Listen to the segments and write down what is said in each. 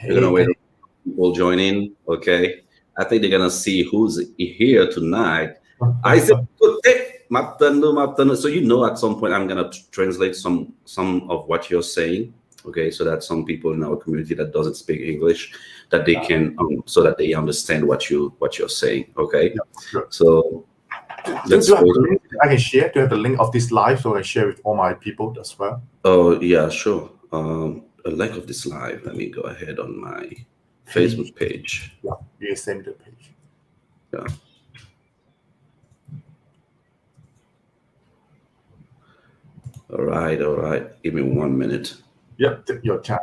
We're gonna wait for people join in. Okay. I think they're gonna see who's here tonight. I said, so you know, at some point I'm gonna translate some of what you're saying. Okay, so that some people in our community that doesn't speak English, that they can, so that they understand what you're saying. Okay, sure. So let's do you have the link I can share? Do you have the link of this live so I share with all my people as well? Oh yeah, sure. A link of this live. Let me go ahead on my Facebook page. Yeah, you send the page. Yeah. All right. Give me 1 minute. Yep, take your time.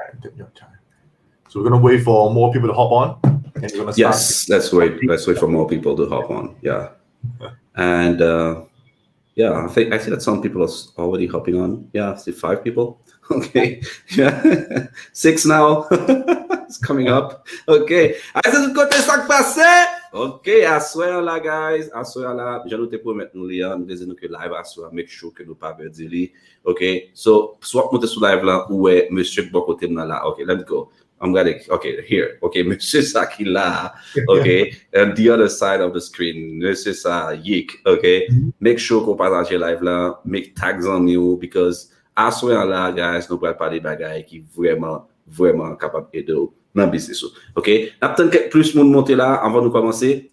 So we're gonna wait for more people to hop on, and we're gonna start. Yes, let's wait for more people to hop on. Yeah, and yeah, I see that some people are already hopping on. Yeah, I see 5 people. Okay, yeah, 6 now. It's coming up. Okay, I said côté ça passé. Ok, assoir là, guys. Assoir là. Je nous te promets nous lire, nous disons que live assoir, make sure que nous pas perdre li. Ok, so soit monter sur live là ou monsieur bon côté là. Ok, let's go. I'm gonna, okay, here. Okay, Monsieur Saki là. Okay, and the other side of the screen, Monsieur Sa Yik. Okay, make sure qu'on partage live là, make tags on you because assoir là, guys, nous pouvons parler bagaille qui vraiment capable d'aider dans le business. OK? N'attendons que plus de monde monter là avant de commencer.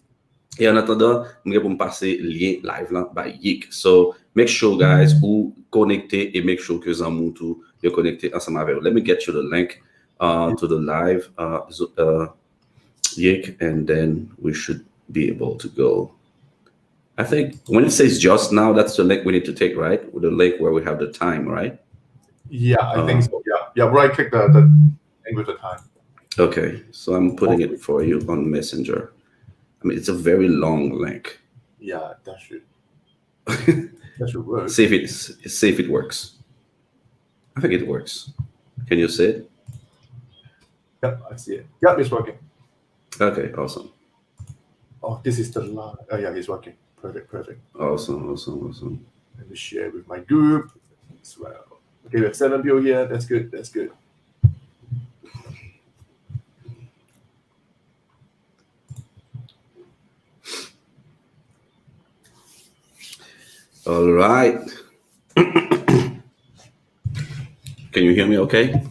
Et en attendant, je vais me passer lien live là by Yik. So, make sure, guys, vous connectez et make sure que vous êtes connectés ensemble avec vous. Let me get you the link to the live Yik, and then we should be able to go. I think when it says just now, that's the link we need to take, right? With the link where we have the time, right? Yeah, I think so. Yeah. Right click the thing with the time. Okay, so I'm putting it for you on Messenger. I mean, it's a very long link. Yeah, that should work. See if it works. I think it works. Can you see it? Yep, I see it. Yep, it's working. Okay, awesome. Oh, this is the line. Oh yeah, it's working. Perfect. Awesome. Let me share with my group as well. Okay, we have 7 people here. That's good. All right. Can you hear me okay?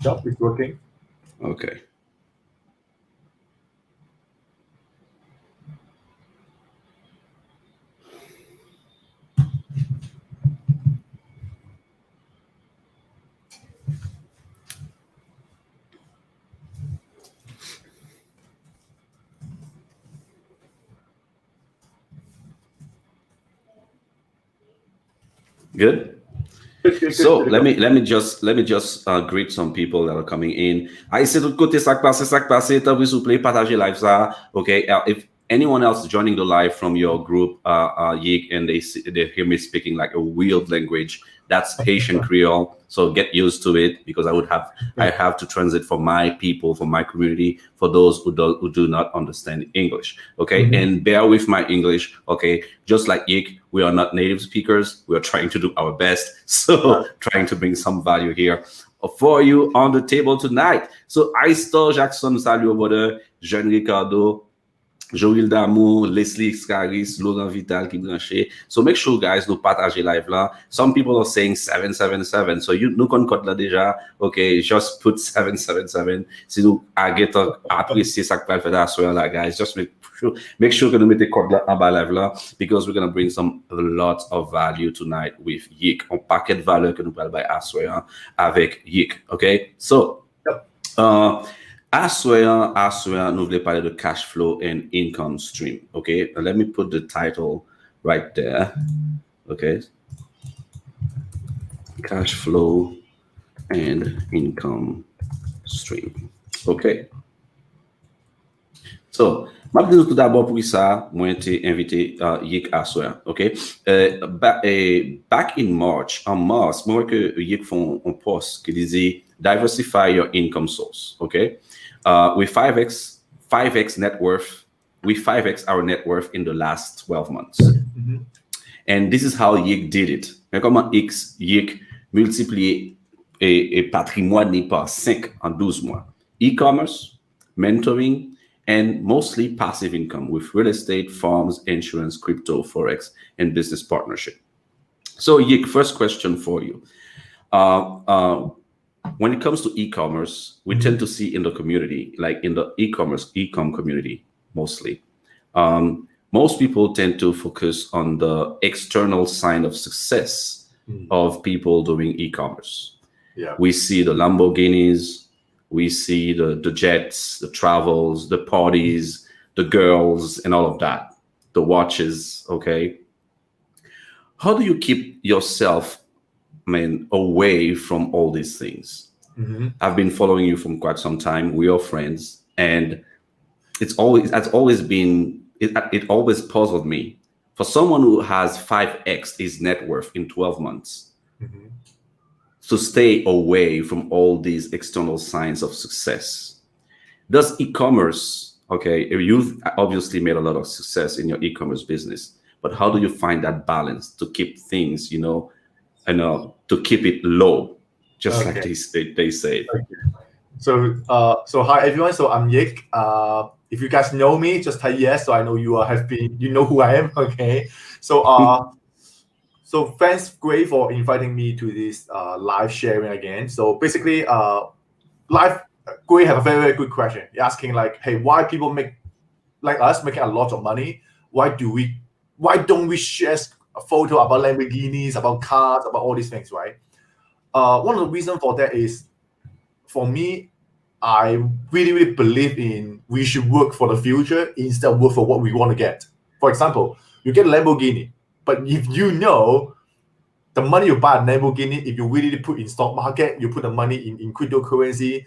Yep, it's working. Okay. Good. So let me just greet some people that are coming in. I said tout côté ça passe, t'as s'il vous plaît partager live ça. Okay, if anyone else joining the live from your group, Yik, and they hear me speaking like a weird language, that's Haitian Creole. So get used to it because I have to translate for my people, for my community, for those who do not understand English. Okay, and bear with my English. Okay, just like Yik, we are not native speakers. We are trying to do our best. So trying to bring some value here for you on the table tonight. So Aistor Jackson, salut over there, Jean Ricardo, Joël Damour, Leslie Scaris, Laurent Vital qui branché. So make sure, guys, nous partager live là. Some people are saying 777. So you nous code là déjà. Okay, just put 777. Si nous apprécier ça que fait à là, guys, just make sure que nous mettez code là en bas live là because we're gonna bring a lot of value tonight with Yik. On paquet de valeur que nous allons buy avec Yik. Okay, so Assoyant, nous voulons parler de cash flow and income stream. Okay, let me put the title right there. Okay, cash flow and income stream. Okay. So, je vais tout d'abord pour ça, moi j'ai invité Yik Assoyant. Okay, back in March, en mars, moi que Yik font un post qui disait diversify your income source. Okay. With 5x net worth, we 5x our net worth in the last 12 months. And this is how Yik did it. Comment Yik multiplier et patrimoine par 5 en 12 mois. e-commerce, mentoring, and mostly passive income with real estate, farms, insurance, crypto, forex, and business partnership. So, Yik, first question for you. When it comes to e-commerce, we tend to see in the community, like in the eComm community, mostly. Most people tend to focus on the external sign of success of people doing e-commerce. Yeah. We see the Lamborghinis, we see the jets, the travels, the parties, the girls, and all of that, the watches, okay? How do you keep yourself, away from all these things? I've been following you from quite some time. We are friends, and it always puzzled me. For someone who has 5x his net worth in 12 months, to stay away from all these external signs of success. Does e-commerce, okay, you've obviously made a lot of success in your e-commerce business, but how do you find that balance to keep things, to keep it low, just like they say? So hi everyone. So I'm Yik. If you guys know me, just type yes. So I know you know who I am. Okay. So thanks, Gui, for inviting me to this live sharing again. So basically, Gui have a very, very good question. You're asking like, hey, why people making a lot of money? Why don't we share a photo about Lamborghinis, about cars, about all these things, right? One of the reasons for that is, for me, I really, really believe in we should work for the future instead of work for what we want to get. For example, you get a Lamborghini, but if you know the money you buy a Lamborghini, if you really put in stock market, you put the money in cryptocurrency,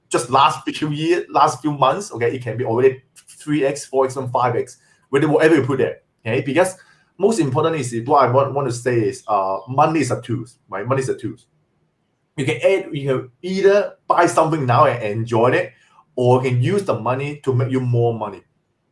just last few months, okay, it can be already 3x, 4x, and 5x, whatever you put there. Okay, because most important is what I want to say is money is a tool, right? Money is a tool. You can either buy something now and enjoy it, or you can use the money to make you more money.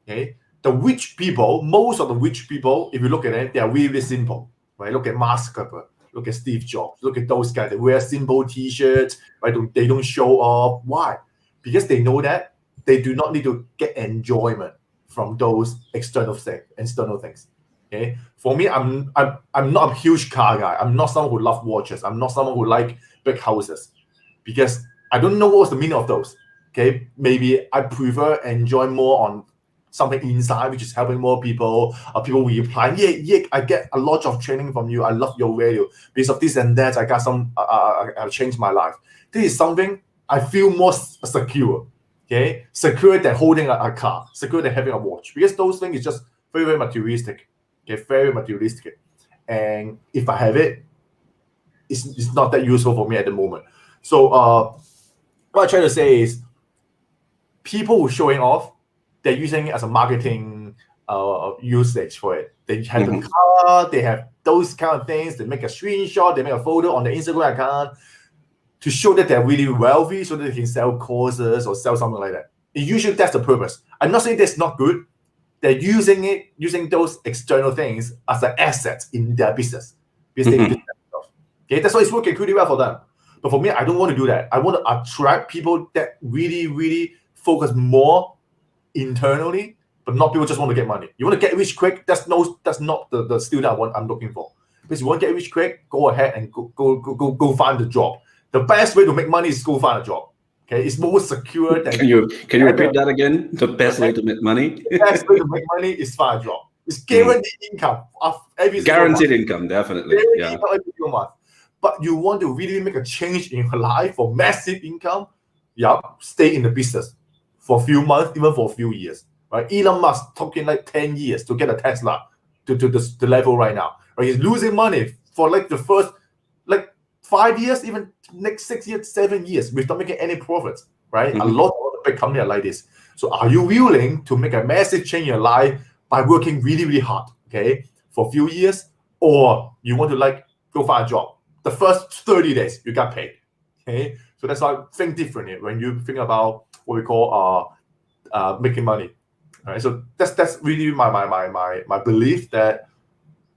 Okay, most of the rich people, if you look at it, they are really simple, right? Look at Mark Zuckerberg, look at Steve Jobs, look at those guys. They wear simple T-shirts, right? They don't show off. Why? Because they know that they do not need to get enjoyment from those external things. Okay, for me, I'm not a huge car guy. I'm not someone who loves watches. I'm not someone who like big houses, because I don't know what's the meaning of those. Okay, maybe I prefer enjoy more on something inside, which is helping more people. People will reply, yeah, I get a lot of training from you. I love your value. Because of this and that, I got some, I changed my life. This is something I feel more secure. Okay, secure than holding a car, secure than having a watch, because those things is just very, very materialistic. Okay, very materialistic. And if I have it, it's not that useful for me at the moment. So what I try to say is, people who showing off, they're using it as a marketing usage for it. They have the car, they have those kind of things. They make a screenshot, they make a photo on the Instagram account to show that they're really wealthy, so that they can sell courses or sell something like that. Usually that's the purpose. I'm not saying that's not good. They're using those external things as an asset in their business. Okay, that's why it's working pretty well for them. But for me, I don't want to do that. I want to attract people that really, really focus more internally, but not people just want to get money. You want to get rich quick? That's not the student I'm looking for. Because you want to get rich quick, go ahead and go find a job. The best way to make money is go find a job. Okay, it's more secure than. Can you repeat that again? The best way to make money. The best way to make money is find a job. It's guaranteed income of every guaranteed income, definitely. Every single month. But you want to really make a change in your life for massive income, stay in the business for a few months, even for a few years. Right? Elon Musk talking like 10 years to get a Tesla to the level right now. Right? He's losing money for like the first 5 years, even next 6 years, 7 years, without making any profits. Right? A lot of big companies are like this. So are you willing to make a massive change in your life by working really, really hard, okay, for a few years? Or you want to go find a job? The first 30 days, you got paid. Okay? So that's why I think differently when you think about what we call making money. All right? So that's really my belief that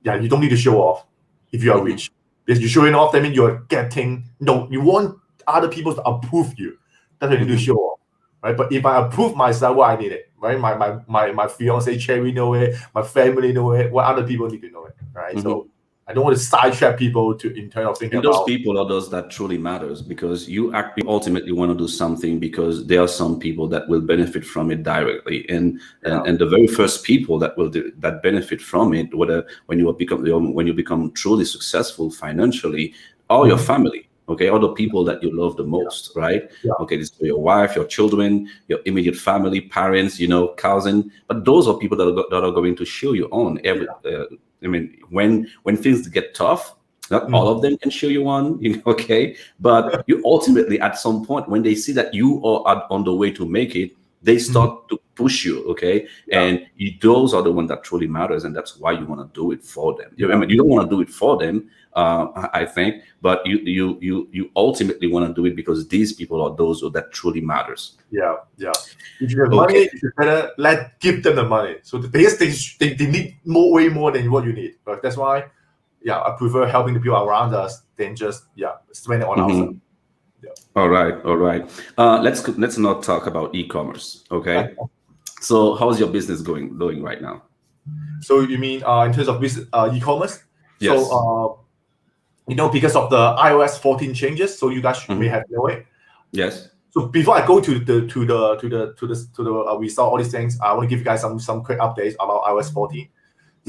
you don't need to show off if you are rich. Because you're showing off, that means you're you want other people to approve you. That's why you need to show off. right? But if I approve myself, what I need it, right? My fiance Cherry know it, my family know it, what other people need to know it, right? So I don't want to sidetrack people in terms of thinking And those about. people are those that truly matters, because you actually ultimately want to do something because there are some people that will benefit from it directly, and the very first people that will that benefit from it, whether when you become truly successful financially, are your family, okay, or the people that you love the most, right? Okay, this is your wife, your children, your immediate family, parents, cousin, but those are people that are going to show you on every. I mean, when things get tough. Not all of them can show you on, okay? But you ultimately, at some point, when they see that you are on the way to make it, they start to push you, okay? And those are the ones that truly matters, and that's why you want to do it for them. I mean, you don't want to do it for them, I think, but you ultimately want to do it because these people are those that truly matters. Yeah. If you have money, you better give them the money. So they need way more than what you need. But that's why. Yeah, I prefer helping the people around us than just spending on ourselves. Yeah. All right. Let's not talk about e-commerce. Okay. So how's your business doing right now? So you mean in terms of business, e-commerce? Yes. So because of the iOS 14 changes, so you guys may have known it. Yes. So before I go to the we saw all these things, I want to give you guys some quick updates about iOS 14.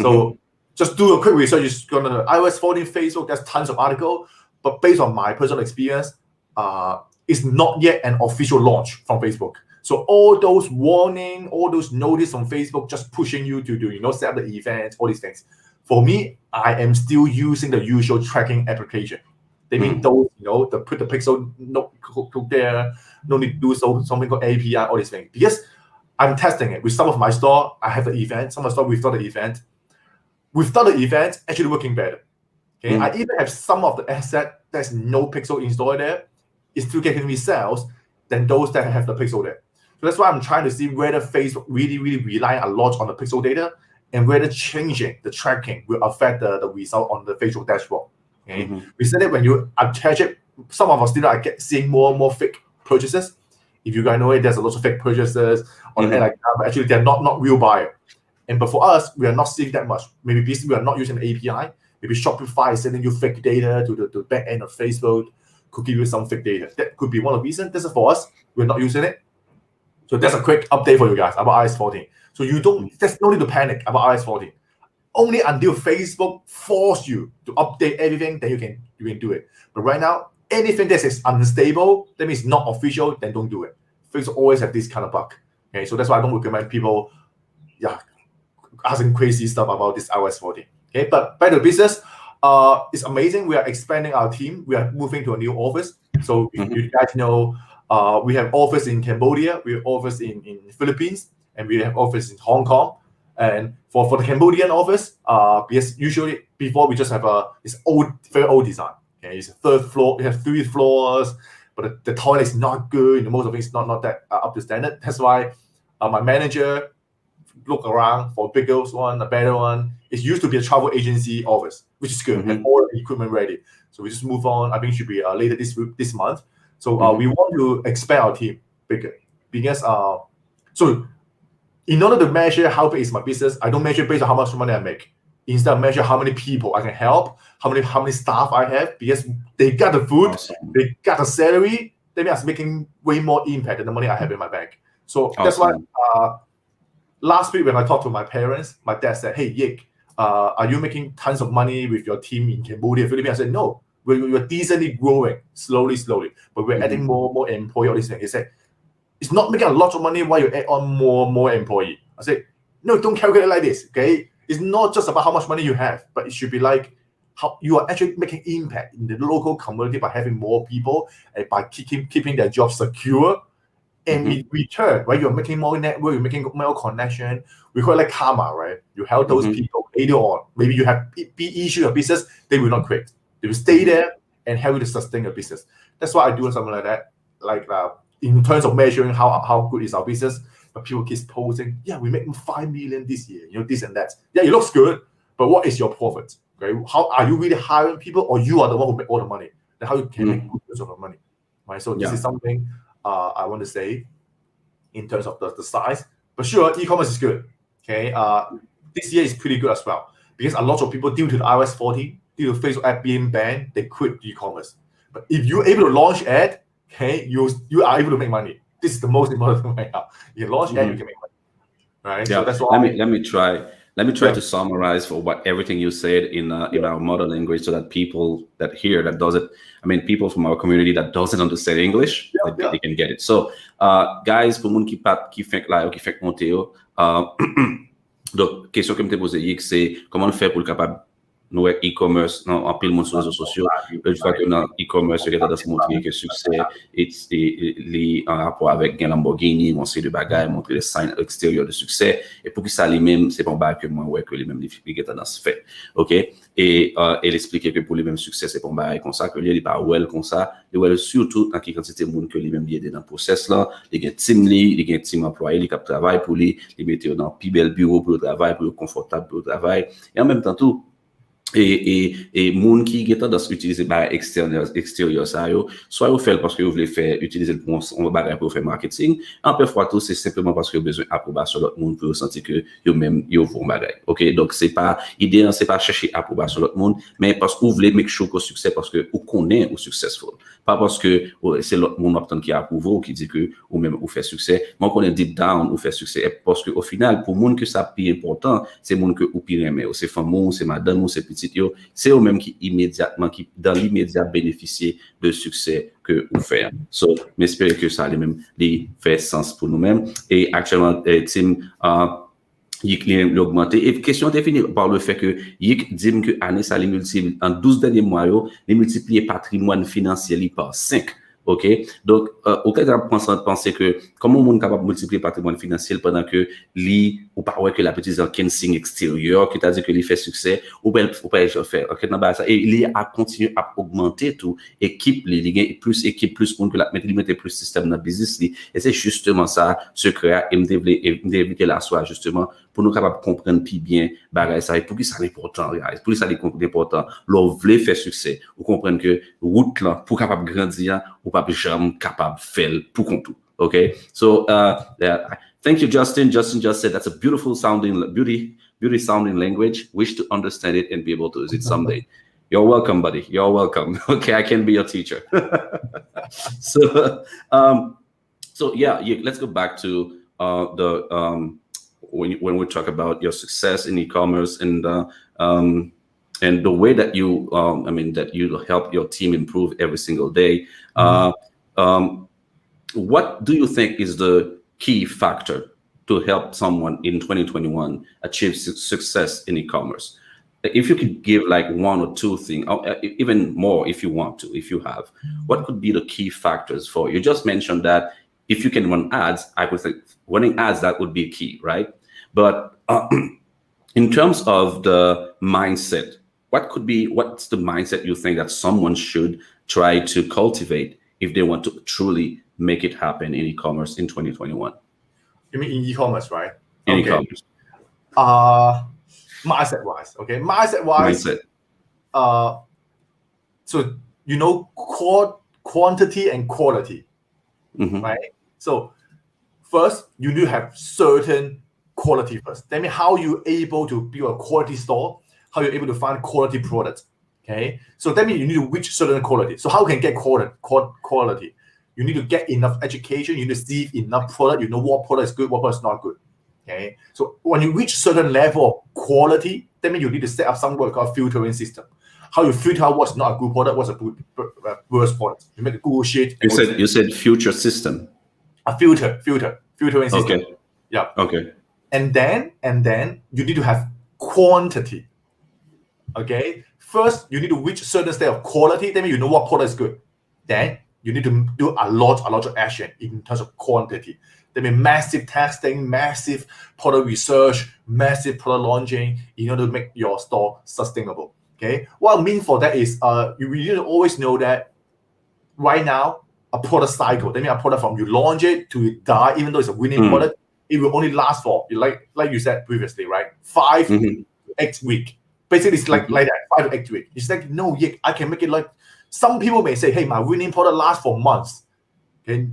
So. Just do a quick research. It's gonna iOS 14 Facebook. There's tons of articles, but based on my personal experience, it's not yet an official launch from Facebook. So all those warning, all those notice from Facebook, just pushing you to do, set up the events, all these things. For me, I am still using the usual tracking application. They mean those, to put the pixel hook there. No need to do something called API, all these things. Because I'm testing it with some of my store. I have the event. Some of the store without the event. Without the event, actually working better. Okay, I even have some of the asset there's no pixel installed there. It's still getting me sales than those that have the pixel there. So that's why I'm trying to see whether Facebook really rely a lot on the pixel data and whether changing the tracking will affect the result on the Facebook dashboard. Okay, we said that when you attach it, some of us still are seeing more and more fake purchases. If you guys know it, there's a lot of fake purchases on the like that, but actually they're not real buyer. But for us, we are not seeing that much. Maybe because we are not using the API. Maybe Shopify is sending you fake data to the back end of Facebook, could give you some fake data. That could be one of the reasons. This is for us. We're not using it. So that's a quick update for you guys about iOS 14. So there's no need to panic about iOS 14. Only until Facebook force you to update everything, then you can do it. But right now, anything that is unstable, that means not official, then don't do it. Facebook always have this kind of bug. Okay, so that's why I don't recommend people, asking crazy stuff about this iOS 14. Okay, but back to business, it's amazing. We are expanding our team. We are moving to a new office. So you guys know, we have office in Cambodia, we have office in Philippines, and we have office in Hong Kong. And for the Cambodian office, because usually before we just have this very old design. Okay, it's a third floor. We have 3 floors, but the toilet is not good. Most of it is not that up to standard. That's why my manager look around for a bigger one, a better one. It used to be a travel agency office, which is good. Have all the equipment ready. So we just move on. I think it should be later this month. So we want to expand our team bigger because so in order to measure how big is my business, I don't measure based on how much money I make. Instead, I measure how many people I can help, how many staff I have, because they got the food, they got the salary. That means I'm making way more impact than the money I have in my bank. So that's why. Last week when I talked to my parents, my dad said, "Hey, Yik, are you making tons of money with your team in Cambodia, Philippines?" I said, "No, we're decently growing, slowly, but we're adding more employee." All these things. He said, "It's not making a lot of money while you add on more employee." I said, "No, don't calculate like this. Okay, it's not just about how much money you have, but it should be like how you are actually making impact in the local community by having more people and by keeping their jobs secure." And in return, right, you're making more network, you're making more connection. We call it like karma, right? You help those people later on. Maybe you have issue your business, they will not quit. They will stay there and help you to sustain your business. That's why I do something like that. Like in terms of measuring how good is our business, but people keep posting, yeah, we make 5 million this year, this and that. Yeah, it looks good, but what is your profit? Okay, how are you really hiring people, or you are the one who make all the money? Then how you can make good use of the money, right? So this is something I want to say. in terms of the size. But sure, e-commerce is good. Okay, this year is pretty good as well because a lot of people, due to the iOS 14, due to Facebook app being banned, they quit e-commerce. But if you're able to launch ad, okay, you are able to make money. This is the most important thing right now. You can launch ad, you can make money. Right. Yeah. So that's why. Let me try to summarize for what everything you said in our mother language, so that people that hear that doesn't, people from our community that doesn't understand English, they can get it. So, guys, pour moun qui fait là ou qui fait monter yo, donc question que me te posée, c'est comment on fait pour le capable nous e-commerce en pile monde sur les réseaux sociaux. Une fois que dans e-commerce, il y a tendance à montrer que succès est en rapport avec un Lamborghini, montrer de bagages, montrer les signes extérieurs de succès. Et pour que ça lui-même, c'est pas un bagage que moi que les mêmes difficultés tendance fait. OK? Et elle expliquait que pour les mêmes succès, c'est pas un bagage comme ça, que lui, il est pas well comme ça. Et well, surtout dans qui quantité de monde que lui-même il est dans le process là, il y a un team il y a un team employé, il travaille pour lui, il met dans plus bel bureau pour le travail, pour le confortable pour le travail. Et en même temps tout, et moun qui est tendance à utiliser par extérieur ça yo, soit vous faites parce que vous voulez faire utiliser le pour on va pour faire marketing, en parfois tout c'est simplement parce que vous avez besoin d'approbation de l'autre monde pour sentir que yo même yo vont bagay. OK, donc c'est pas idéal, c'est pas chercher approbation de l'autre monde, mais parce que vous voulez make sure qu'au succès parce que vous connaissez au successful, pas parce que c'est l'autre monde qui approuve ou qui dit que ou même vous fait succès, moi connais deep down ou fait succès parce que au final pour monde que ça plus important, c'est monde que ou pire aimer, c'est fameux, c'est madame ou c'est c'est eux-mêmes qui immédiatement, qui dans l'immédiat bénéficier de succès que vous faites. So, j'espère que ça a même fait sens pour nous-mêmes. Et actuellement, Tim, il a augmenté. Et question définie par le fait que il dit que année ça les multiplie en 12 derniers mois, les multiplier patrimoine financier par 5. OK? Donc, au cas de penser que comment on est capable de multiplier le patrimoine financier pendant que lui, ou pas ouais que la petite en signe extérieur, qui t'a dit que lui fait succès, ou pas faire. OK, et il a continué à augmenter tout, équipe, plus monde que la mettre plus système dans le business. Et c'est justement ça, secret, et me développer la soie, justement, pour nous capables de comprendre plus bien, ça, et pour qui ça est important, pour qui ça est important, l'on veut faire succès, ou comprendre que route là, pour capable de grandir, ou pas jamais capable de faire pour compte. Okay, so thank you, Justin. Justin just said that's a beautiful sounding, beauty sounding language. Wish to understand it and be able to use it someday. You're welcome, buddy. You're welcome. Okay, I can be your teacher. So yeah, let's go back to when we talk about your success in e-commerce and the way that you that you help your team improve every single day. What do you think is the key factor to help someone in 2021 achieve success in e-commerce? If you could give like one or two things, or even more if you want to, if you have, what could be the key factors for you? You just mentioned that if you can run ads, I would think running ads, that would be key, right? But in terms of the mindset, what's the mindset you think that someone should try to cultivate if they want to truly make it happen in e-commerce in 2021? You mean in e-commerce, right? In e-commerce. Mindset-wise, okay? Mindset-wise, so you know quantity and quality, right? So first, you need to have certain quality first. That means how you're able to build a quality store, how you're able to find quality products, okay? So that means you need to reach certain quality. So how can you get quality? You need to get enough education. You need to see enough product. You know what product is good, what product is not good. Okay. So when you reach certain level of quality, that means you need to set up something called filtering system. How you filter out what's not a good product, what's a good worst product. You make a Google sheet. You said future system. A filtering system. Okay. Yeah. Okay. And then you need to have quantity. Okay. First, you need to reach certain state of quality. That means you know what product is good. Then you need to do a lot of action in terms of quantity. That means massive testing, massive product research, massive product launching in order to make your store sustainable. Okay. What I mean for that is you need to always know that right now, a product cycle, that means a product from you launch it to it die, even though it's a winning product, it will only last for, like you said previously, right? 5 to 8 weeks. Basically, it's like that, 5 to 8 weeks. It's like, no, yeah, I can make it like, some people may say, hey, my winning product lasts for months. Okay.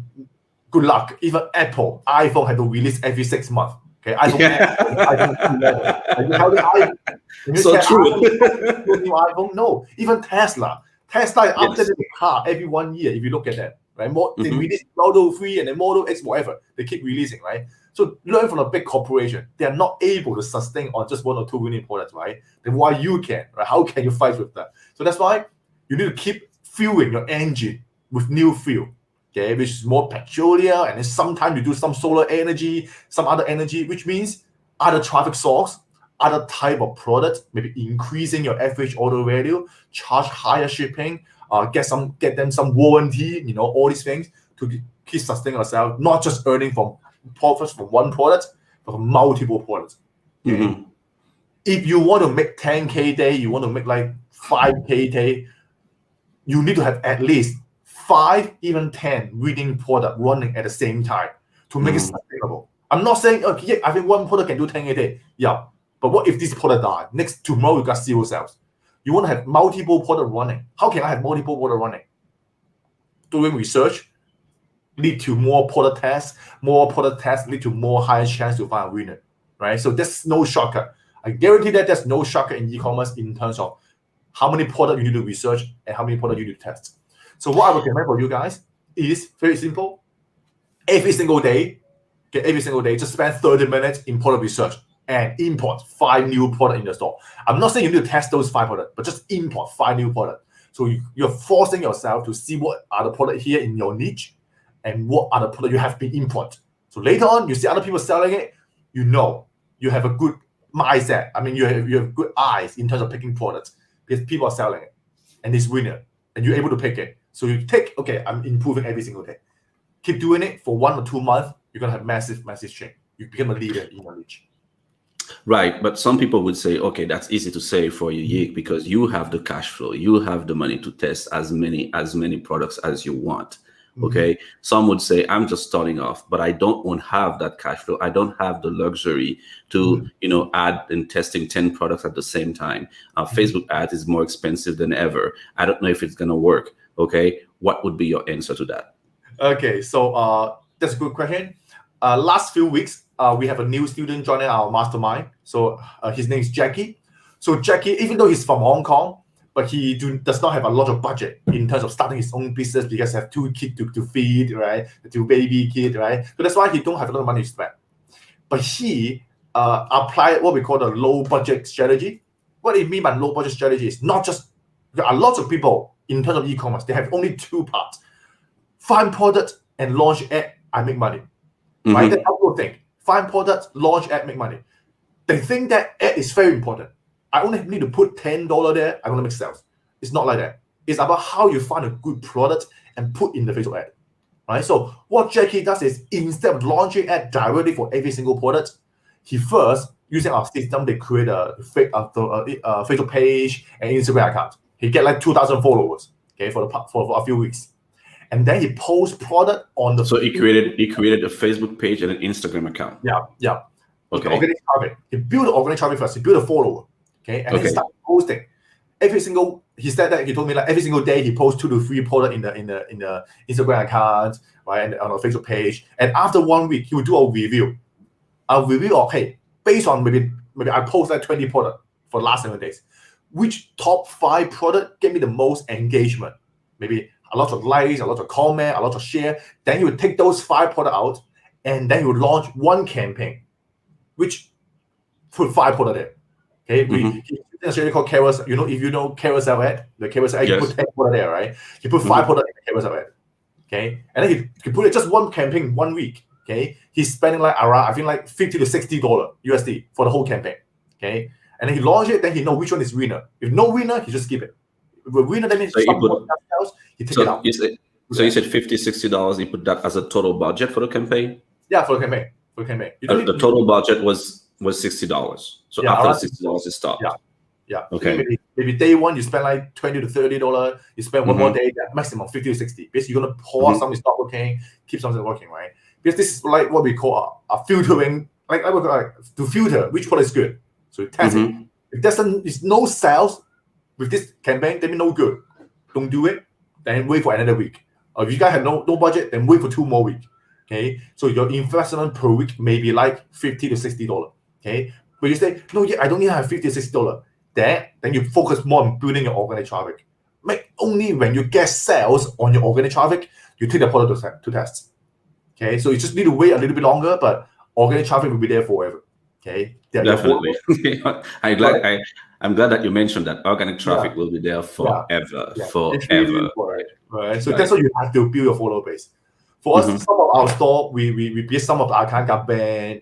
good luck. Even Apple, iPhone had to release every 6 months. Okay, iPhone, iPhone 11. And you tell the iPhone, so true. new iPhone, no. Even Tesla updated the car every 1 year. If you look at that, right? They release Model 3 and then Model X, whatever. They keep releasing, right? So learn from a big corporation. They are not able to sustain on just 1 or 2 winning products, right? Then why you can, right? How can you fight with that? So that's why you need to keep fueling your engine with new fuel, okay, which is more peculiar. And then sometimes you do some solar energy, some other energy, which means other traffic source, other type of product, maybe increasing your average order value, charge higher shipping, get them some warranty, all these things to keep sustaining yourself, not just earning from profits from one product, but from multiple products. Okay? If you want to make 10K a day, you want to make like 5K a day, you need to have at least 5, even 10 winning product running at the same time to make it sustainable. I'm not saying, okay, yeah, I think one product can do 10K a day. Yeah, but what if this product die? Tomorrow you got 0 sales. You want to have multiple product running. How can I have multiple product running? Doing research lead to more product tests. More product tests lead to more higher chance to find a winner, right? So there's no shortcut. I guarantee that there's no shortcut in e-commerce in terms of how many products you need to research and how many products you need to test. So what I recommend for you guys is very simple. Every single day, just spend 30 minutes in product research and import 5 new products in the store. I'm not saying you need to test those 5 products, but just import 5 new products. So you're forcing yourself to see what are the products here in your niche and what are the products you have been import. So later on, you see other people selling it, you have a good mindset. I mean, you have good eyes in terms of picking products because people are selling it and it's winner and you're able to pick it. So you take, okay, I'm improving every single day. Keep doing it for 1 or 2 months, you're going to have massive change. You become a leader in your niche. Right, but some people would say, okay, that's easy to say for you, Yik, because you have the cash flow, you have the money to test as many products as you want. Okay, some would say, I'm just starting off, but I don't have that cash flow. I don't have the luxury to add and testing 10 products at the same time. Facebook ads is more expensive than ever. I don't know if it's gonna work. Okay, what would be your answer to that? Okay, so that's a good question. Last few weeks, we have a new student joining our mastermind. So his name is Jackie. So Jackie, even though he's from Hong Kong, but he does not have a lot of budget in terms of starting his own business because he has 2 kids to feed, right? 2 baby kids, right? So that's why he don't have a lot of money to spend. But he applied what we call the low budget strategy. What it means by low budget strategy is not just, there are lots of people in terms of e-commerce, they have only 2 parts. Find product and launch ad, I make money. Right? That's how people think. Find products, launch ad, make money. They think that ad is very important. I only need to put $10 there, I'm going to make sales. It's not like that. It's about how you find a good product and put in the Facebook ad. Right? So what Jackie does is, instead of launching ad directly for every single product, he first, using our system, they create a Facebook page and Instagram account. He get like 2,000 followers, okay, for a few weeks. And then he posts product on the. So he created a Facebook page and an Instagram account. Yeah. Okay. Organic traffic. He built organic traffic first. He built a follower. Okay. And he started posting. He said that he told me like every single day he posts 2 to 3 products in the Instagram account, right, and on a Facebook page. And after 1 week, he will do a review. A review of, hey, based on maybe I post like 20 products for the last 7 days. Which top 5 product get me the most engagement? Maybe a lot of likes, a lot of comment, a lot of share. Then he would take those 5 products out, and then he would launch one campaign, which put 5 products there. Okay, there's a called carousel. If you know carousel ad, the carousel ad, you put 10 products there, right? You put 5 products in the carousel ad. Okay, and then he put it just one campaign 1 week. Okay, he's spending like around, I think like $50 to $60 USD for the whole campaign. Okay, and then he launch it, then he know which one is winner. If no winner, he just skip it. If a winner, then he take it out. You said $50, $60. You put that as a total budget for the campaign? Yeah, for the campaign. The total budget was $60. So after $60 it stopped. Yeah. Okay. Maybe day 1 you spend like $20 to $30. You spend one more day, maximum 50 to 60. Basically, you're gonna pause something stop working, keep something working, right? Because this is like what we call a filtering, like to filter which product is good. So you test it. If there's no sales with this campaign, then no good. Don't do it. Then wait for another week. Or if you guys have no budget, then wait for 2 more weeks. Okay, so your investment per week may be like $50 to $60. Okay, but you say, no, yeah, I don't need to have $50 to $60. Then you focus more on building your organic traffic. Only when you get sales on your organic traffic, you take the product to test. Okay, so you just need to wait a little bit longer, but organic traffic will be there forever. Okay, definitely. I'm glad that you mentioned that organic traffic will be there forever, forever. Right. So that's what you have to build your follower base. For us, some of our store, we build some of our account got banned.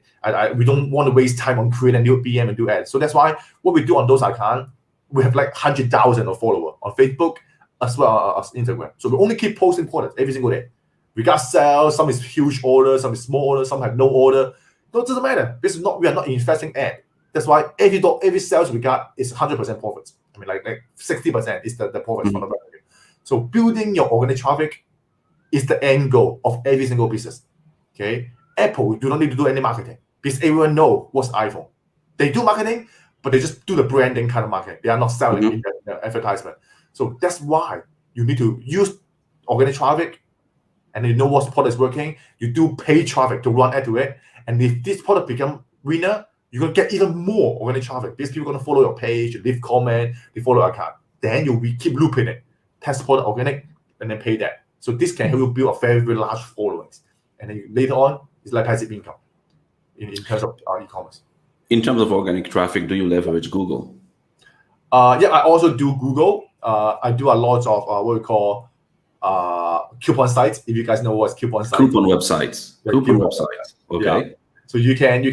We don't want to waste time on creating a new BM and do ads. So that's why what we do on those accounts, we have like 100,000 of followers on Facebook as well as Instagram. So we only keep posting products every single day. We got sales, some is huge order, some is small order, some have no order. No, it doesn't matter. We are not investing ad. That's why every sales we got is 100% profits. I mean, like 60% is the profits from the revenue. So building your organic traffic is the end goal of every single business. Okay, Apple do not need to do any marketing because everyone knows what's iPhone. They do marketing, but they just do the branding kind of marketing. They are not selling in the advertisement. So that's why you need to use organic traffic, and you know what product is working. You do paid traffic to run ad to it, and if this product become winner, you're gonna get even more organic traffic. These people are gonna follow your page, leave comment, they follow your account. Then you keep looping it, test product organic, and then pay that. So this can help you build a very, very large following, and then later on, it's like passive income in terms of e-commerce. In terms of organic traffic, do you leverage Google? Yeah, I also do Google. I do a lot of what we call coupon sites. If you guys know what's coupon sites. Coupon websites. Coupon websites. Okay. Yeah. So you can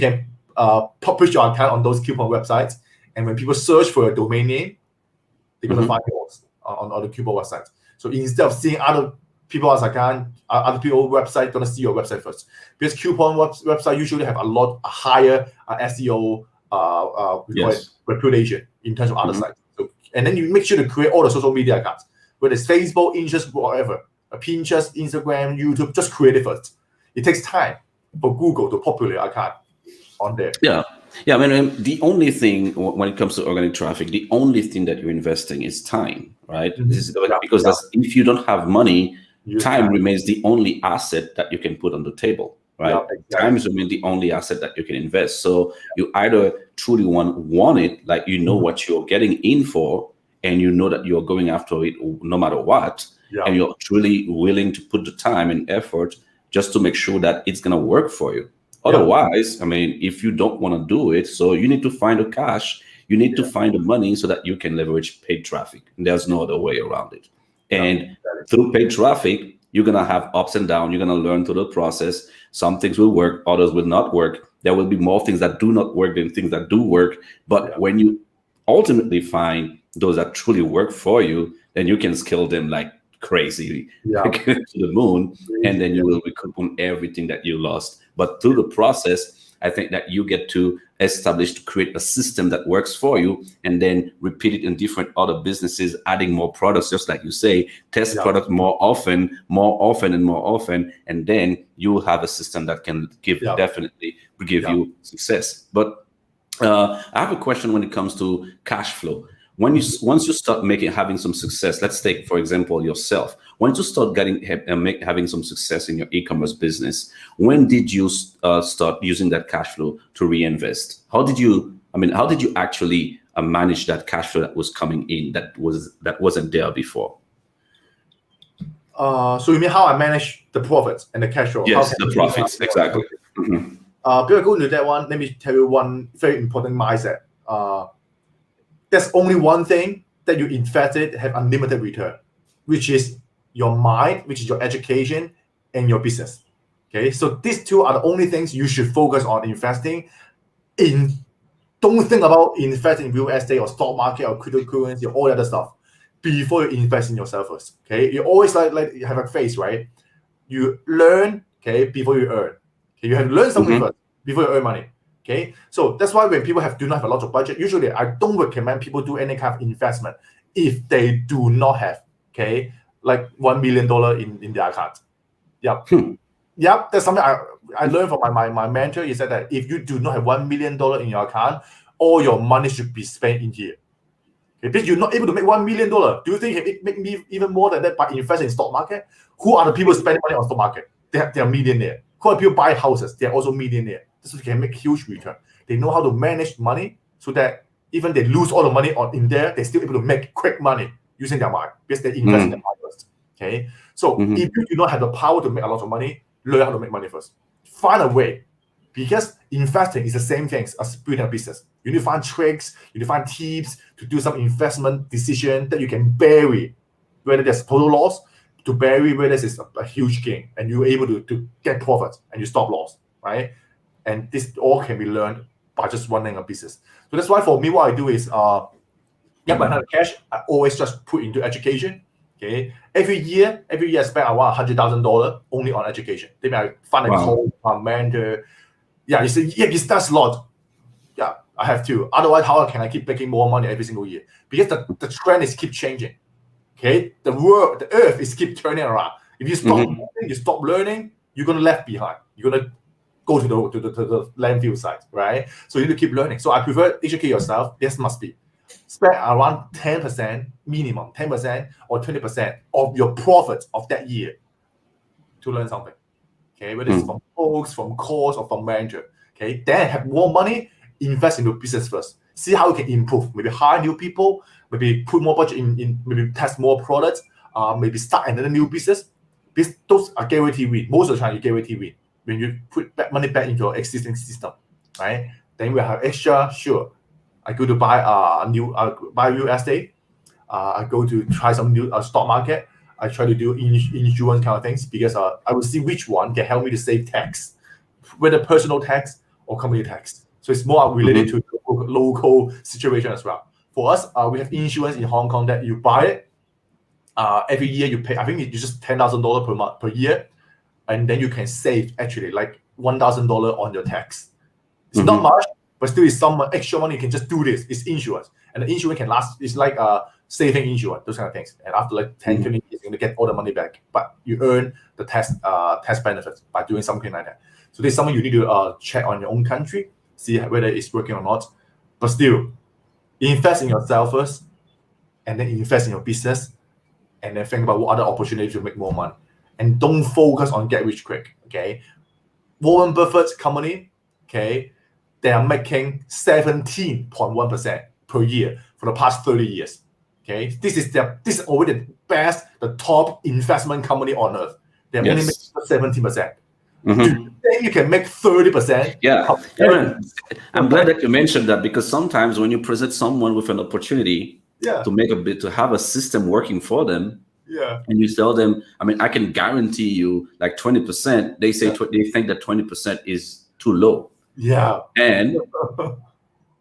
publish your account on those coupon websites, and when people search for a domain name, they're gonna find yours on the coupon website. So instead of seeing other people's account, other people's website, gonna see your website first. Because coupon website usually have a higher SEO reputation in terms of other sites. So, and then you make sure to create all the social media accounts, whether it's Facebook, Pinterest, whatever, Pinterest, Instagram, YouTube. Just create it first. It takes time for Google to populate your account on there. Yeah. I mean, the only thing when it comes to organic traffic, the only thing that you're investing is time, right? Because if you don't have money, time remains the only asset that you can put on the table, right? Yeah, exactly. Time remains the only asset that you can invest. So you either truly want it, like you know what you're getting in for, and you know that you're going after it no matter what, and you're truly willing to put the time and effort just to make sure that it's gonna work for you. Otherwise, I mean, if you don't want to do it, so you need to find the cash, you need to find the money so that you can leverage paid traffic. There's no other way around it. And through paid traffic, you're going to have ups and downs. You're going to learn through the process. Some things will work, others will not work. There will be more things that do not work than things that do work. But when you ultimately find those that truly work for you, then you can scale them like crazy to the moon, and then you will recoup on everything that you lost. But through the process, I think that you get to create a system that works for you, and then repeat it in different other businesses, adding more products, just like you say, test product more often, and then you will have a system that can definitely give you success. But I have a question when it comes to cash flow. Once you start having some success, let's take, for example, yourself. Once you start having some success in your e-commerce business, when did you start using that cash flow to reinvest? How did you actually manage that cash flow that was coming in that wasn't there before? So you mean how I manage the profits and the cash flow? Yes, the profits, exactly. Before I go into that one, let me tell you one very important mindset. There's only one thing that you invested have unlimited return, which is your mind, which is your education, and your business. Okay, so these two are the only things you should focus on investing in. Don't think about investing in real estate or stock market or cryptocurrency or all that other stuff before you invest in yourself first. Okay, you always like you have a phase, right? You learn, before you earn. Okay, you have to learn something first before you earn money. Okay, so that's why when people do not have a lot of budget, usually I don't recommend people do any kind of investment if they do not have like $1 million in their account. That's something I learned from my mentor. He said that if you do not have $1 million in your account, all your money should be spent in here. If you're not able to make $1 million, do you think it make even more than that by investing in stock market? Who are the people spending money on stock market? They are millionaires. quite a few buy houses. They're also millionaire. So they can make huge return. They know how to manage money so that even they lose all the money in there, they're still able to make quick money using their mind because they invest in their mind first. Okay, so if you do not have the power to make a lot of money, learn how to make money first. Find a way, because investing is the same thing as building a business. You need to find tricks, you need to find tips to do some investment decision that you can bury, whether there's total loss, to bury whether there's a huge gain, and you're able to get profit and you stop loss, right? And this all can be learned by just running a business. So that's why for me, what I do is, when I have cash, I always just put into education. Okay, every year I spend around $100,000 only on education. Then I find a coach, a mentor. Yeah, you say, that's a lot. Yeah, I have to. Otherwise, how can I keep making more money every single year? Because the trend is keep changing. Okay, the world, the earth is keep turning around. If you stop moving, you stop learning, you're gonna left behind. You're gonna go to the landfill site, right? So you need to keep learning. So I prefer educate yourself. This must be spend around 10% minimum, 10% or 20% of your profits of that year to learn something. Okay, whether it's from books, from course, or from mentor. Okay, then have more money, invest into business first. See how you can improve. Maybe hire new people, maybe put more budget in maybe test more products, maybe start another new business. Because those are guaranteed win. Most of the time, you guarantee win when you put money back into your existing system, right? Then we have extra. Sure, I go to buy buy real estate. I go to try some new stock market. I try to do insurance kind of things because I will see which one can help me to save tax, whether personal tax or company tax. So it's more related to the local situation as well. For us, we have insurance in Hong Kong that you buy it. Every year you pay, I think it's just $10,000 per year, and then you can save actually like $1,000 on your tax. It's not much, but still is some extra money. You can just do this. It's insurance, and the insurance can last. It's like saving insurance, those kind of things. And after like 10, 20 years, you're gonna get all the money back, but you earn the tax benefits by doing something like that. So this is something you need to check on your own country, see whether it's working or not. But still, invest in yourself first, and then invest in your business, and then think about what other opportunities to make more money. And don't focus on get rich quick. Okay, Warren Buffett's company, okay, they are making 17.1% per year for the past 30 years. Okay, this is already the best, the top investment company on earth. They're only making 17%. Then you can make 30%. Yeah, I'm glad that you mentioned that, because sometimes when you present someone with an opportunity to make to have a system working for them, and you tell them, I mean, I can guarantee you like 20%. They say they think that 20% is too low. Yeah, and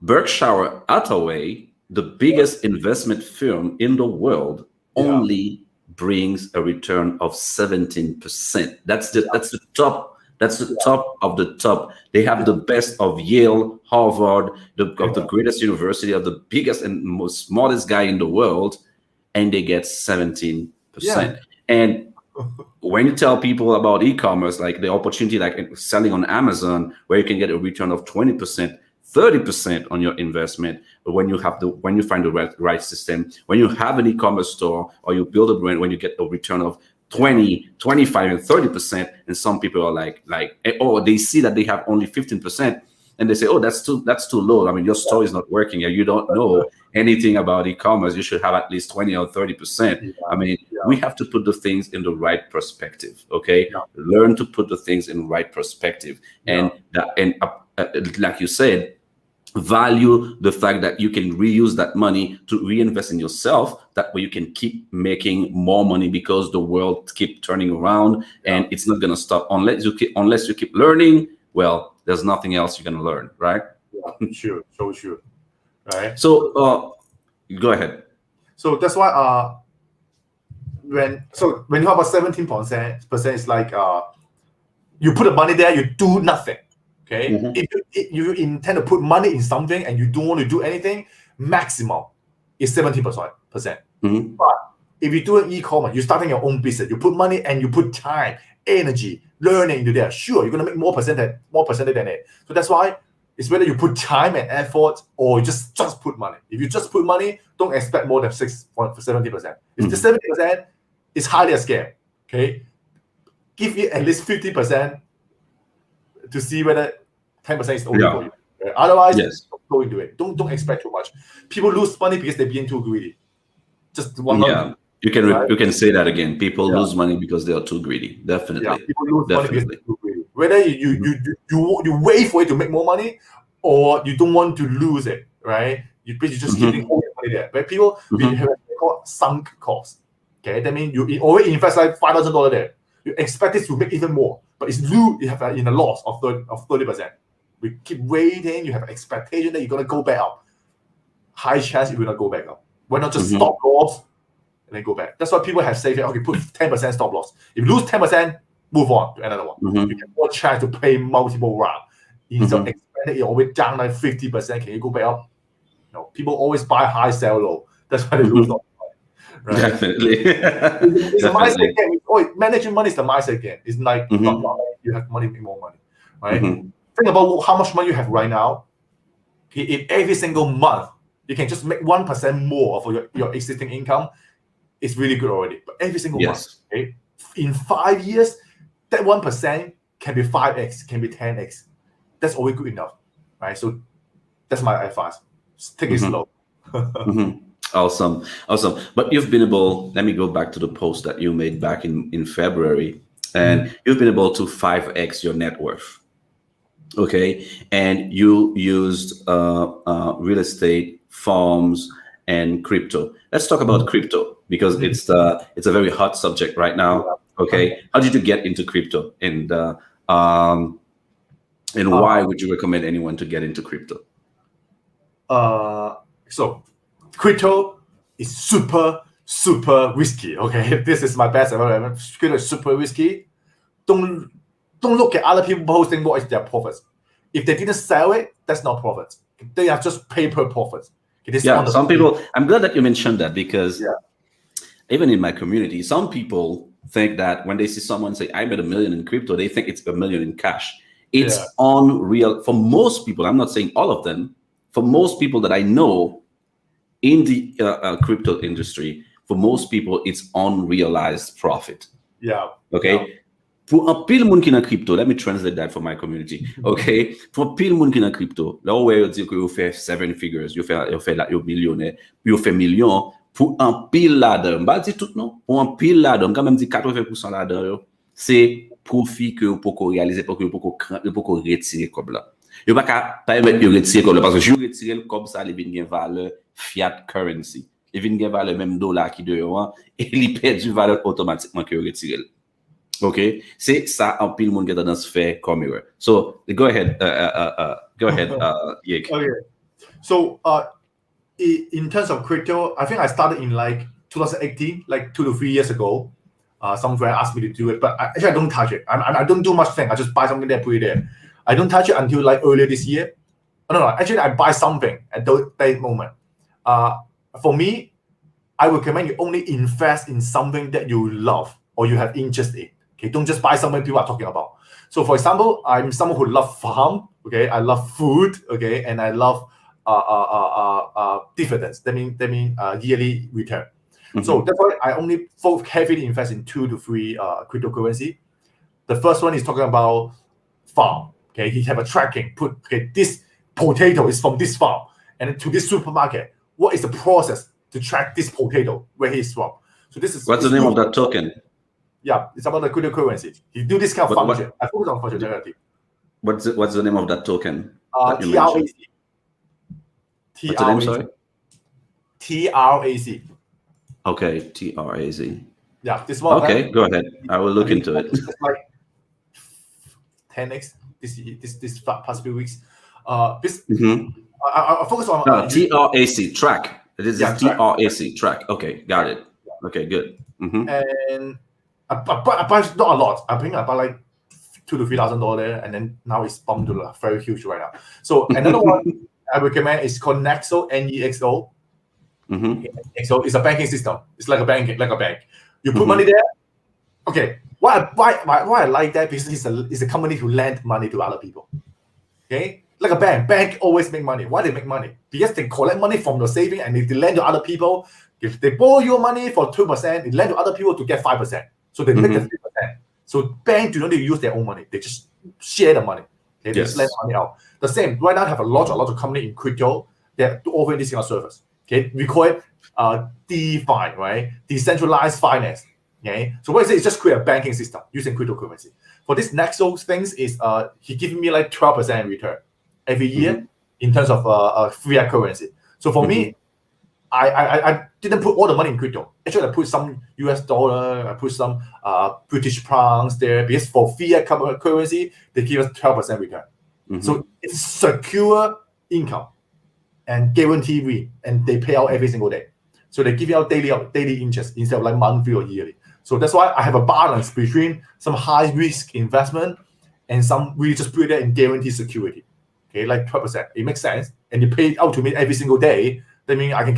Berkshire Hathaway, the biggest investment firm in the world, only brings a return of 17%. That's the top. That's the top of the top. They have the best of Yale, Harvard, of the greatest university, of the biggest and most smartest guy in the world, and they get 17%. And when you tell people about e-commerce, like the opportunity, like selling on Amazon, where you can get a return of 20%, 30% on your investment, but when you find the right system, when you have an e-commerce store or you build a brand, when you get a return of 20, 25, and 30%, and some people are like, oh, they see that they have only 15%, and they say, oh, that's too low. I mean, your store is not working, and you don't know anything about e-commerce. You should have at least 20 or 30%. I mean, we have to put the things in the right perspective. Okay, learn to put the things in right perspective, and like you said, value the fact that you can reuse that money to reinvest in yourself. That way you can keep making more money, because the world keep turning around and it's not going to stop unless you keep learning. Well, there's nothing else you're going to learn, right? Sure. Right. So go ahead. So that's why when you have about 17%, it's like you put the money there, you do nothing. Okay, if you intend to put money in something and you don't want to do anything, maximum is 17%. But if you do an e-commerce, you're starting your own business, you put money and you put time, energy, learning into there. Sure, you're gonna make more percentage than it. So that's why it's whether you put time and effort or you just put money. If you just put money, don't expect more than 70%. If the 70% is highly a scam, okay, give it at least 50%. to see whether 10% is okay for you. Right? Otherwise, Yes. don't go into it. Don't expect too much. People lose money because they're being too greedy. Just one. Yeah. You can say that again. People lose money because they are too greedy. Definitely. Yeah, people lose money because they're too greedy. Whether you wait for it to make more money, or you don't want to lose it, right? You just keeping all your money there. But people we have what they call sunk cost. Okay, that means you already invest like $5,000 there. You expect it to make even more, but you have in a loss of 30%. We keep waiting. You have an expectation that you're gonna go back up. High chance it will not go back up. Why not just stop loss and then go back? That's why people have saved. Okay, put 10% stop loss. If you lose 10%, move on to another one. You have more chance to play multiple rounds. Instead of expecting it always down like 50%, can you go back up? No, people always buy high, sell low. That's why they lose all the money. Right? Definitely. It's a mindset game. Managing money is the mindset game. It's like not like you have money, make more money. Right? Think about how much money you have right now. If every single month you can just make 1% more of your existing income, it's really good already. But every single month, okay? In 5 years, that 1% can be 5x, can be 10x. That's always good enough, right? So that's my advice. Just take it slow. Awesome. But you've been able, let me go back to the post that you made back in February, and you've been able to 5x your net worth. Okay. And you used real estate, farms, and crypto. Let's talk about crypto, because it's a very hot subject right now. Okay. How did you get into crypto, and why would you recommend anyone to get into crypto? So crypto is super risky. Okay, this is my best ever. Crypto is super risky. Don't look at other people posting what is their profits. If they didn't sell it, that's not profits. They are just paper profits. Some people. I'm glad that you mentioned that, because even in my community, some people think that when they see someone say, "I made $1 million in crypto," they think it's $1 million in cash. It's unreal for most people. I'm not saying all of them. For most people that I know in the crypto industry, for most people, it's unrealized profit. Okay. For un pile moun ki nan crypto, let me translate that for my community. Okay. For pile moun ki nan crypto, là où you dit que you fait 7 figures, you fait là, you millionnaire, you fait million, pour un pile là-dedans, pas dit tout non, pour un pile là-dedans, quand même dit 80% là-dedans, c'est profit que vous pouvez réaliser pour que vous pouvez retirer comme là. Vous ne pouvez pas permettre de retirer comme là, parce que si vous retirez comme ça, il vient de valeur fiat currency. Il vient de valeur même dollar qui dehors, et il perd du valeur automatiquement que vous retirez. Okay, c'est ça en pile monde qui a tendance à faire comme erreur. So go ahead, Yek. Okay, so in terms of crypto, I think I started in like 2018, like 2 to 3 years ago. Some friend asked me to do it, but actually I don't touch it. I don't do much thing. I just buy something there, put it there. I don't touch it until like earlier this year. No, actually I buy something at that moment. For me, I recommend you only invest in something that you love or you have interest in. Okay, don't just buy something people are talking about. So, for example, I'm someone who loves farm. Okay, I love food. Okay, and I love dividends. That mean yearly return. So that's why I only heavily invest in 2 to 3 cryptocurrency. The first one is talking about farm. Okay, he have a tracking. This potato is from this farm and to this supermarket. What is the process to track this potato where he's from? So this is what's the name of that token? Yeah, it's about the cryptocurrency. You do this kind of function. I focus on functionality. What's the name of that token? TRAC. What's the name, sorry? TRAC. Okay, TRAC. Yeah, this one. Okay, go ahead. I will look into it. It's like 10x this past few weeks. I focus on TRAC track. It is TRAC track. Okay, got it. Okay, good. And I buy not a lot. I think I buy like $2,000 to $3,000, and then now it's bumped to very huge right now. So another one I recommend is called Nexo, NEXO. Nexo is a banking system. It's like a bank. You put money there. Okay, why I like that? Because it's a company who lend money to other people. Okay, like a bank. Bank always make money. Why they make money? Because they collect money from your saving and they lend to other people. If they borrow your money for 2%, they lend to other people to get 5%. So they make the 3%. So banks do not use their own money. They just share the money. Okay, they just lend money out. The same, right now I have a lot of company in crypto that offer this kind of service. Okay, we call it DeFi, right? Decentralized finance. Okay, so what is it? It's just create a banking system using cryptocurrency. For this Nexo things is he giving me like 12% return every year in terms of fiat currency. So for me, I didn't put all the money in crypto. Actually, I put some US dollar, I put some British pounds there, because for fiat currency, they give us 12% return. So it's secure income and guarantee win, and they pay out every single day. So they give you out daily interest instead of like monthly or yearly. So that's why I have a balance between some high risk investment and some we just put it in guaranteed security. Okay, like 12%. It makes sense, and you pay out to me every single day. That means I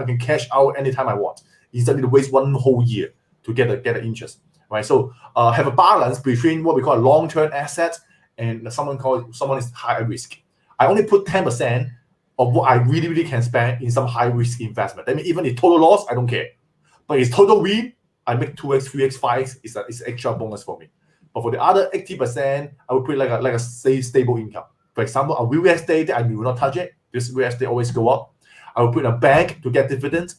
can cash out anytime I want instead of waste one whole year to get the interest. Right. So have a balance between what we call a long-term asset and someone is high risk. I only put 10% of what I really can spend in some high risk investment. I mean, even if total loss, I don't care. But if total win, I make 2x, 3x, 5x. It's extra bonus for me. But for the other 80%, I would put like a stable income. For example, a real estate, I will not touch it. This real estate always go up. I will put in a bank to get dividends,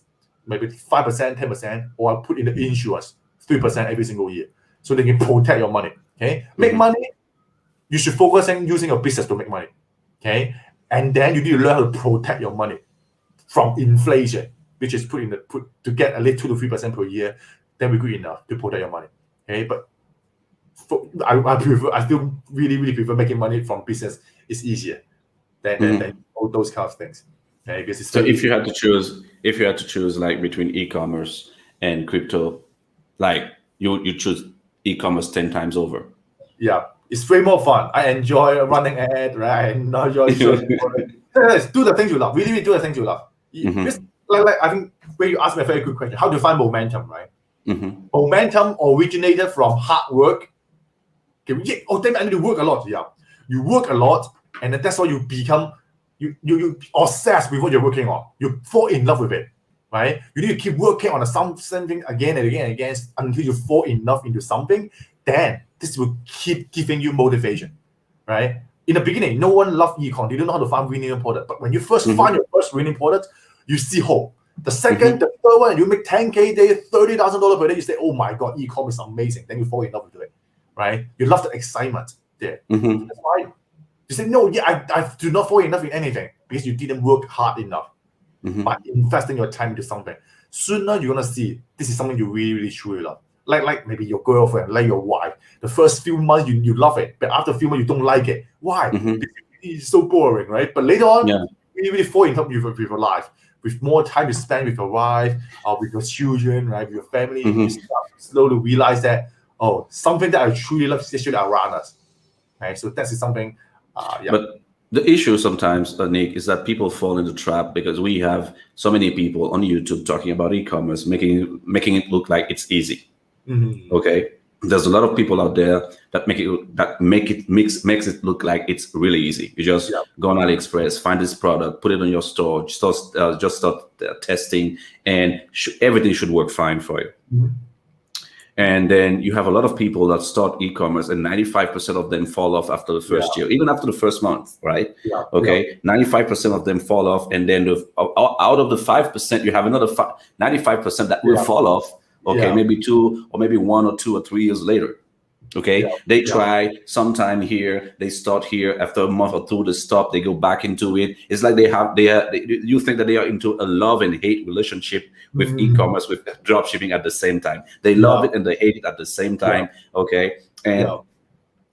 maybe 5%, 10%, or I'll put in the insurance, 3% every single year. So they can protect your money. Okay, make money. You should focus on using your business to make money. Okay, and then you need to learn how to protect your money from inflation, which is put to get at least 2 to 3% per year. Then we're good enough to protect your money. Okay, but I still really prefer making money from business. It's easier than all those kind of things. Okay, because it's so if you had to choose like between e-commerce and crypto, like you choose e-commerce 10 times over. Yeah, it's way more fun. I enjoy running ad, right? I enjoy do the things you love. Really do the things you love. Like I think when you asked me a very good question, how do you find momentum, right? Momentum originated from hard work. Okay, then I need to work a lot. Yeah, you work a lot, and then that's why you become you obsessed with what you're working on. You fall in love with it, right? You need to keep working on something again and again and again until you fall in love into something. Then this will keep giving you motivation, right? In the beginning, no one loved eComm. They don't know how to find winning product. But when you first find your first winning product, you see hope. The second, the third one, you make 10K a day, $30,000 per day. You say, "Oh my God, eComm is amazing." Then you fall in love with it, right? You love the excitement there. That's why you say, "No, yeah, I do not fall in love with anything because you didn't work hard enough by investing your time into something." Sooner you're gonna see this is something you really truly love. Like maybe your girlfriend, like your wife. The first few months you love it, but after a few months you don't like it. Why? Because it's so boring, right? But later on, you really fall in love with your life, with more time to spend with your wife, with your children, right? With your family. You start slowly realize that something that I truly love is actually around us, right? So that is something. But the issue sometimes, Nick, is that people fall into the trap because we have so many people on YouTube talking about e-commerce, making it look like it's easy. Okay, there's a lot of people out there that makes it look like it's really easy. You just go on AliExpress, find this product, put it on your store, just start testing, and everything should work fine for you. And then you have a lot of people that start e-commerce, and 95% of them fall off after the first year, even after the first month, right? 95% of them fall off, and then out of the 5%, you have another 95% that will fall off. Okay, maybe 2 or maybe 1 or 2 or 3 years later. Okay, they try sometime here, they start here, after a month or 2 they stop, they go back into it. It's like you think that they are into a love and hate relationship with e-commerce, with drop shipping at the same time. They love it and they hate it at the same time. Okay, and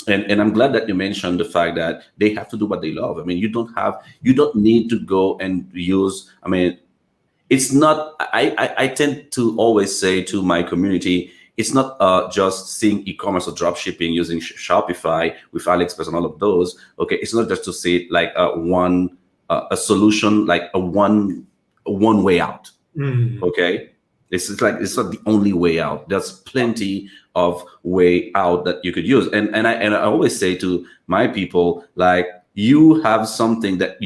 I'm glad that you mentioned the fact that they have to do what they love. I mean, you don't need to go and use, I mean, it's not, I tend to always say to my community, it's not just seeing e-commerce or drop shipping using Shopify with AliExpress and all of those. Okay, it's not just to see like a solution, like a one way out. Okay, it's not the only way out. There's plenty of way out that you could use. And I always say to my people, like, you have something that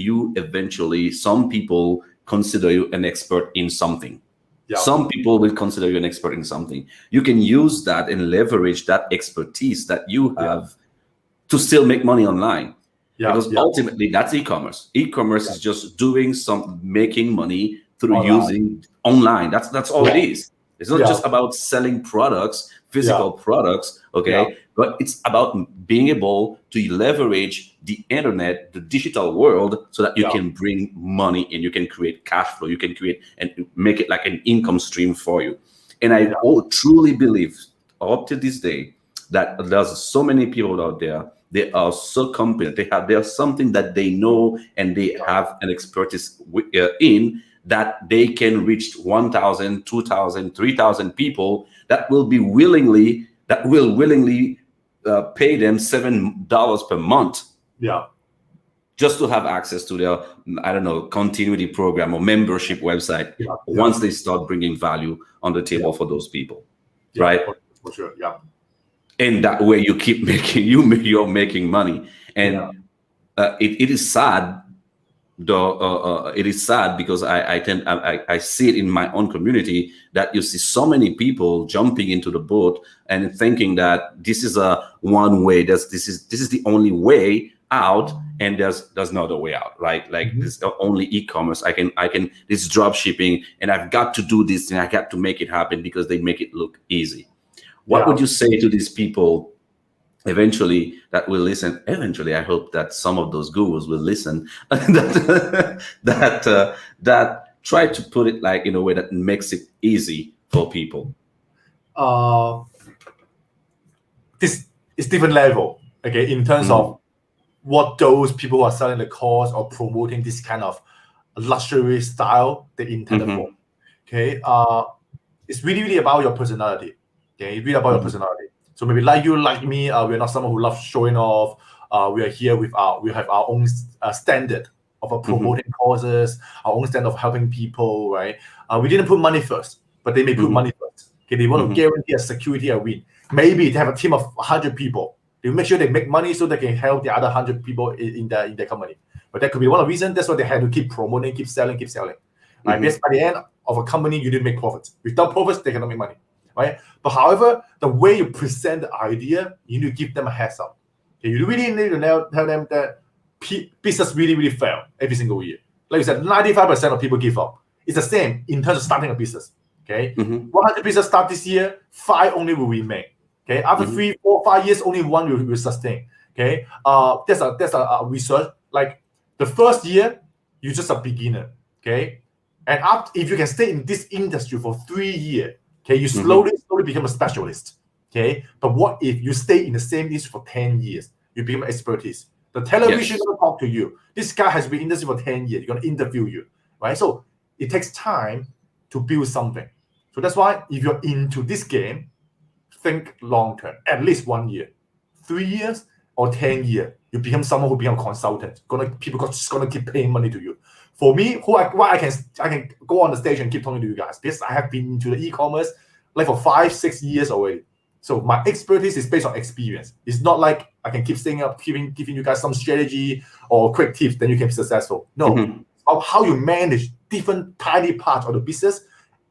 some people consider you an expert in something. Some people will consider you an expert in something. You can use that and leverage that expertise that you have to still make money online. Yeah, because yeah. ultimately that's e-commerce. E-commerce is just making money through Online. using online. That's all it is. It's not just about selling products, physical products, okay? But it's about being able to leverage the internet, the digital world, so that you can bring money in, you can create cash flow, you can create and make it like an income stream for you. And I truly believe up to this day that there's so many people out there. They are so competent. There's something that they know and they have an expertise in, that they can reach 1,000, 2,000, 3,000 people that will willingly pay them $7 per month. Yeah. Just to have access to their, I don't know, continuity program or membership website once they start bringing value on the table for those people, right? For sure, yeah. And that way you keep you're making money. And it is sad, though. It is sad because I see it in my own community that you see so many people jumping into the boat and thinking that this is a one way. This is the only way out, and there's no other way out. Like this only e-commerce. I can this drop shipping, and I've got to do this, and I got to make it happen because they make it look easy. What would you say to these people eventually that will listen? Eventually, I hope that some of those gurus will listen that try to put it like in a way that makes it easy for people. This is different level, okay, in terms of what those people who are selling the course or promoting this kind of luxury style they intended for. Okay, it's really about your personality. Okay, it's really about your personality. So maybe like you, like me, we're not someone who loves showing off. We are here we have our own standard of promoting courses, our own standard of helping people, right? We didn't put money first, but they may put money first. Okay, they want to guarantee a security, a win. Maybe they have a team of 100 people. They make sure they make money so they can help the other 100 people in their company. But that could be one of the reasons. That's why they had to keep promoting, keep selling. Right? Because by the end of a company, you didn't make profits. Without profits, they cannot make money. Right? But however, the way you present the idea, you need to give them a heads up. Okay? You really need to tell them that business really fail every single year. Like you said, 95% of people give up. It's the same in terms of starting a business. Okay, 100 business start this year, 5 only will remain. Okay, after 3, 4, 5 years, only 1 will sustain. Okay, there's a research. Like the first year, you're just a beginner. Okay, and if you can stay in this industry for 3 years, okay, you slowly become a specialist. Okay, but what if you stay in the same industry for 10 years? You become expertise. The television will talk to you. This guy has been in this for 10 years. You're gonna interview you, right? So it takes time to build something. So that's why if you're into this game, think long term, at least 1 year, 3 years, or 10 years. You become someone who become a consultant. People just gonna keep paying money to you. For me, why I can go on the stage and keep talking to you guys, because I have been into the e-commerce like for 5, 6 years already. So my expertise is based on experience. It's not like I can keep staying up, giving you guys some strategy or quick tips, then you can be successful. No, of how you manage different tiny parts of the business,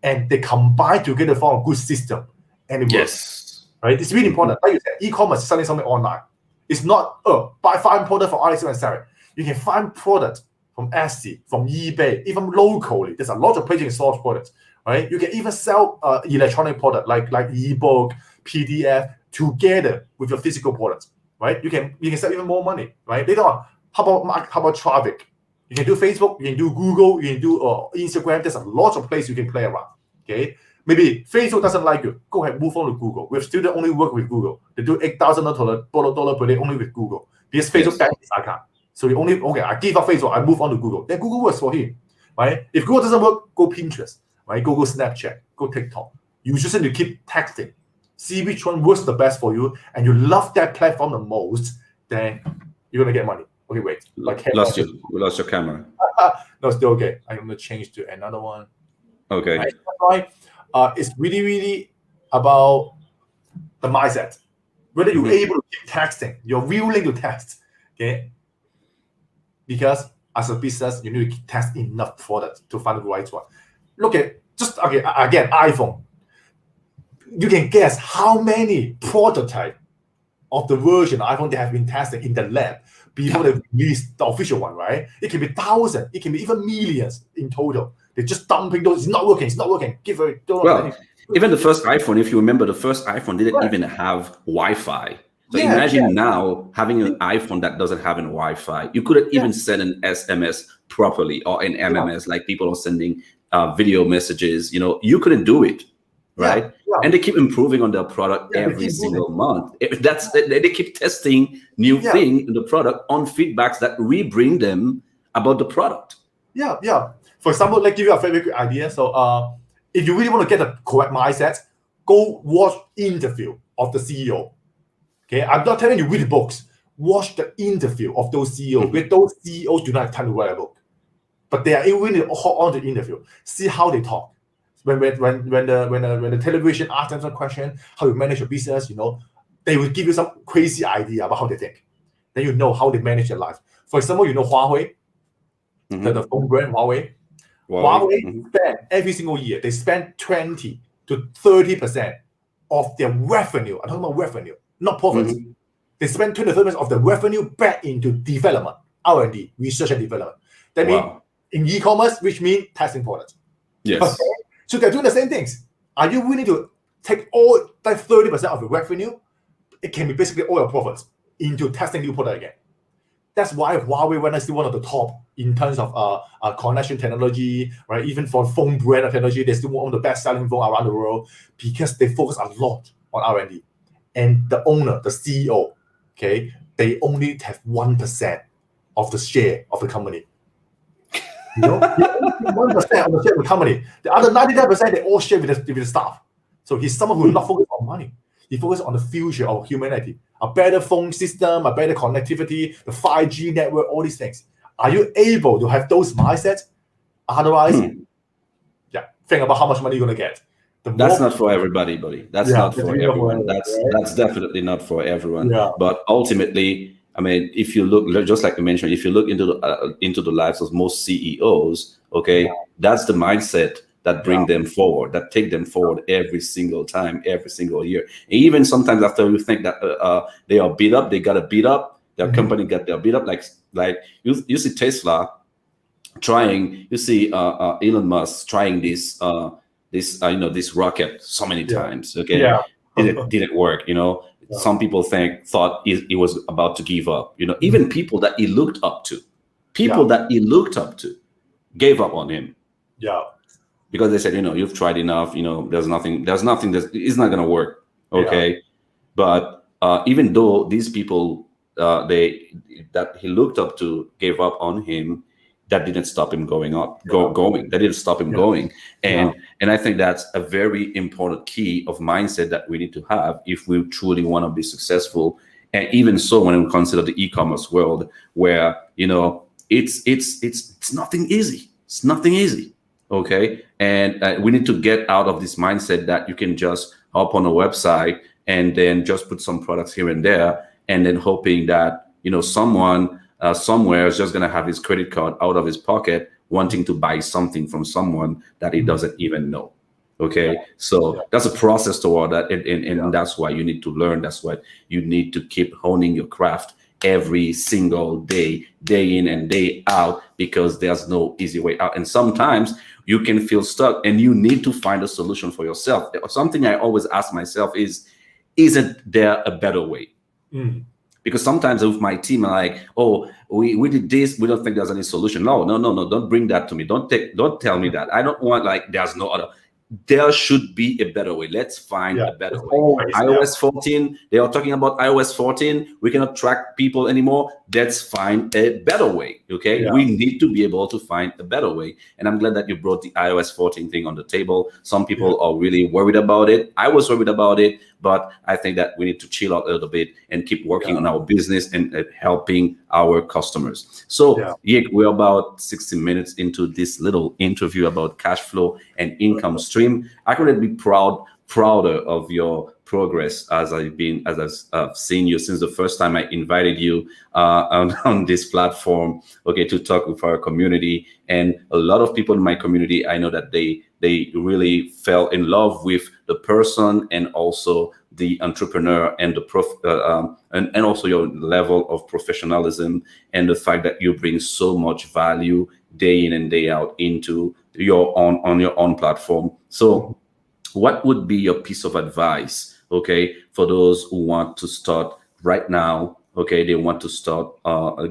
and they combine together for a good system, and it works. Right? It's really important. Like you said, e-commerce is selling something online. It's not buy 5 products from AliExpress and sell it. You can find products from Etsy, from eBay, even locally. There's a lot of places you can source products. Right? You can even sell electronic product like ebook, PDF together with your physical products. Right? You can sell even more money. Right? Later on, how about traffic? You can do Facebook, you can do Google, you can do Instagram. There's a lot of places you can play around. Okay, maybe Facebook doesn't like you. Go ahead, move on to Google. We have students only work with Google. They do $8,000 per day only with Google because Facebook bans his account. So I give up Facebook. I move on to Google. Then Google works for him, right? If Google doesn't work, go Pinterest, right? Go Snapchat, go TikTok. You just need to keep texting, see which one works the best for you, and you love that platform the most. Then you're gonna get money. Okay, wait. We lost your camera. No, still okay. I'm gonna change to another one. Okay. Right? That's why it's really about the mindset. Whether you're able to keep texting, you're willing to text. Okay. Because as a business, you need to test enough products to find the right one. Look at again, iPhone. You can guess how many prototypes of the version of iPhone they have been testing in the lab before they release the official one, right? It can be thousands, it can be even millions in total. They're just dumping those. It's not working. It's not working. Even the first iPhone, if you remember, the first iPhone didn't even have Wi-Fi. So imagine now having an iPhone that doesn't have a Wi-Fi. You couldn't even send an SMS properly or an MMS like people are sending video messages. You know, you couldn't do it, right? And they keep improving on their product every single month. They keep testing new thing in the product on feedbacks that we bring them about the product. For example, let's give you a very quick idea. So if you really want to get the correct mindset, go watch interview of the CEO. Okay, I'm not telling you read books. Watch the interview of those CEOs. With those CEOs do not have time to write a book, but they are really on the interview. See how they talk. When the television asks them some question, how you manage your business, you know, they will give you some crazy idea about how they think. Then you know how they manage their life. For example, you know Huawei, the phone brand Huawei. Huawei spend every single year, they spend 20 to 30% of their revenue. I'm talking about revenue, not profits. They spend 20 to 30% of the revenue back into development, R&D, research and development. That means in e-commerce, which means testing products. Yes. Okay? So they're doing the same things. Are you willing to take all that 30% of the revenue? It can be basically all your profits into testing new product again. That's why Huawei right now is still one of the top in terms of connection technology, right? Even for phone brand technology, they're still one of the best-selling phone around the world because they focus a lot on R&D. And the owner, the CEO, okay, they only have 1% of the share of the company. You know, 1% of the share of the company. The other 99% they all share with the staff. So he's someone who will not focus on money. He focuses on the future of humanity, a better phone system, a better connectivity, the 5G network, all these things. Are you able to have those mindsets? Otherwise, think about how much money you're gonna get. That's not for everybody, buddy. That's not for everyone. That's definitely not for everyone. But ultimately, I mean, if you look, just like you mentioned, if you look into the lives of most CEOs, okay, that's the mindset that bring them forward, that take them forward every single time, every single year. And even sometimes after you think that they are beat up, they got to beat up, their company got their beat up. Like you see Tesla trying, you see Elon Musk trying this rocket so many times. Okay, didn't work. You know, some people thought he was about to give up. You know, even people that he looked up to, gave up on him. Because they said, you know, you've tried enough. You know, there's nothing. It's not going to work. Okay, but even though these people that he looked up to gave up on him, that didn't stop him going. That didn't stop him going. And I think that's a very important key of mindset that we need to have if we truly want to be successful. And even so, when we consider the e-commerce world, where, you know, it's nothing easy. It's nothing easy. Okay, and we need to get out of this mindset that you can just hop on a website and then just put some products here and there, and then hoping that, you know, someone somewhere is just going to have his credit card out of his pocket wanting to buy something from someone that he doesn't even know. Okay, so that's a process toward that, and that's why you need to learn. That's why you need to keep honing your craft every single day, day in and day out, because there's no easy way out. And sometimes you can feel stuck and you need to find a solution for yourself. Something I always ask myself is, isn't there a better way? Because sometimes with my team, I'm like, oh, we did this, we don't think there's any solution. No, don't bring that to me. Don't tell me that. I don't want, like, there's no other. There should be a better way. Let's find a better way. iOS 14, they are talking about iOS 14. We cannot track people anymore. Let's find a better way. Okay, we need to be able to find a better way. And I'm glad that you brought the iOS 14 thing on the table. Some people are really worried about it. I was worried about it, but I think that we need to chill out a little bit and keep working on our business and helping our customers. So, Yik, we're about 60 minutes into this little interview about cash flow and income stream. I couldn't be prouder of your progress as I've seen you since the first time I invited you on this platform, okay, to talk with our community. And a lot of people in my community, I know that they really fell in love with the person and also the entrepreneur and the and also your level of professionalism and the fact that you bring so much value day in and day out into your own platform. So what would be your piece of advice, okay, for those who want to start right now? Okay, they want to start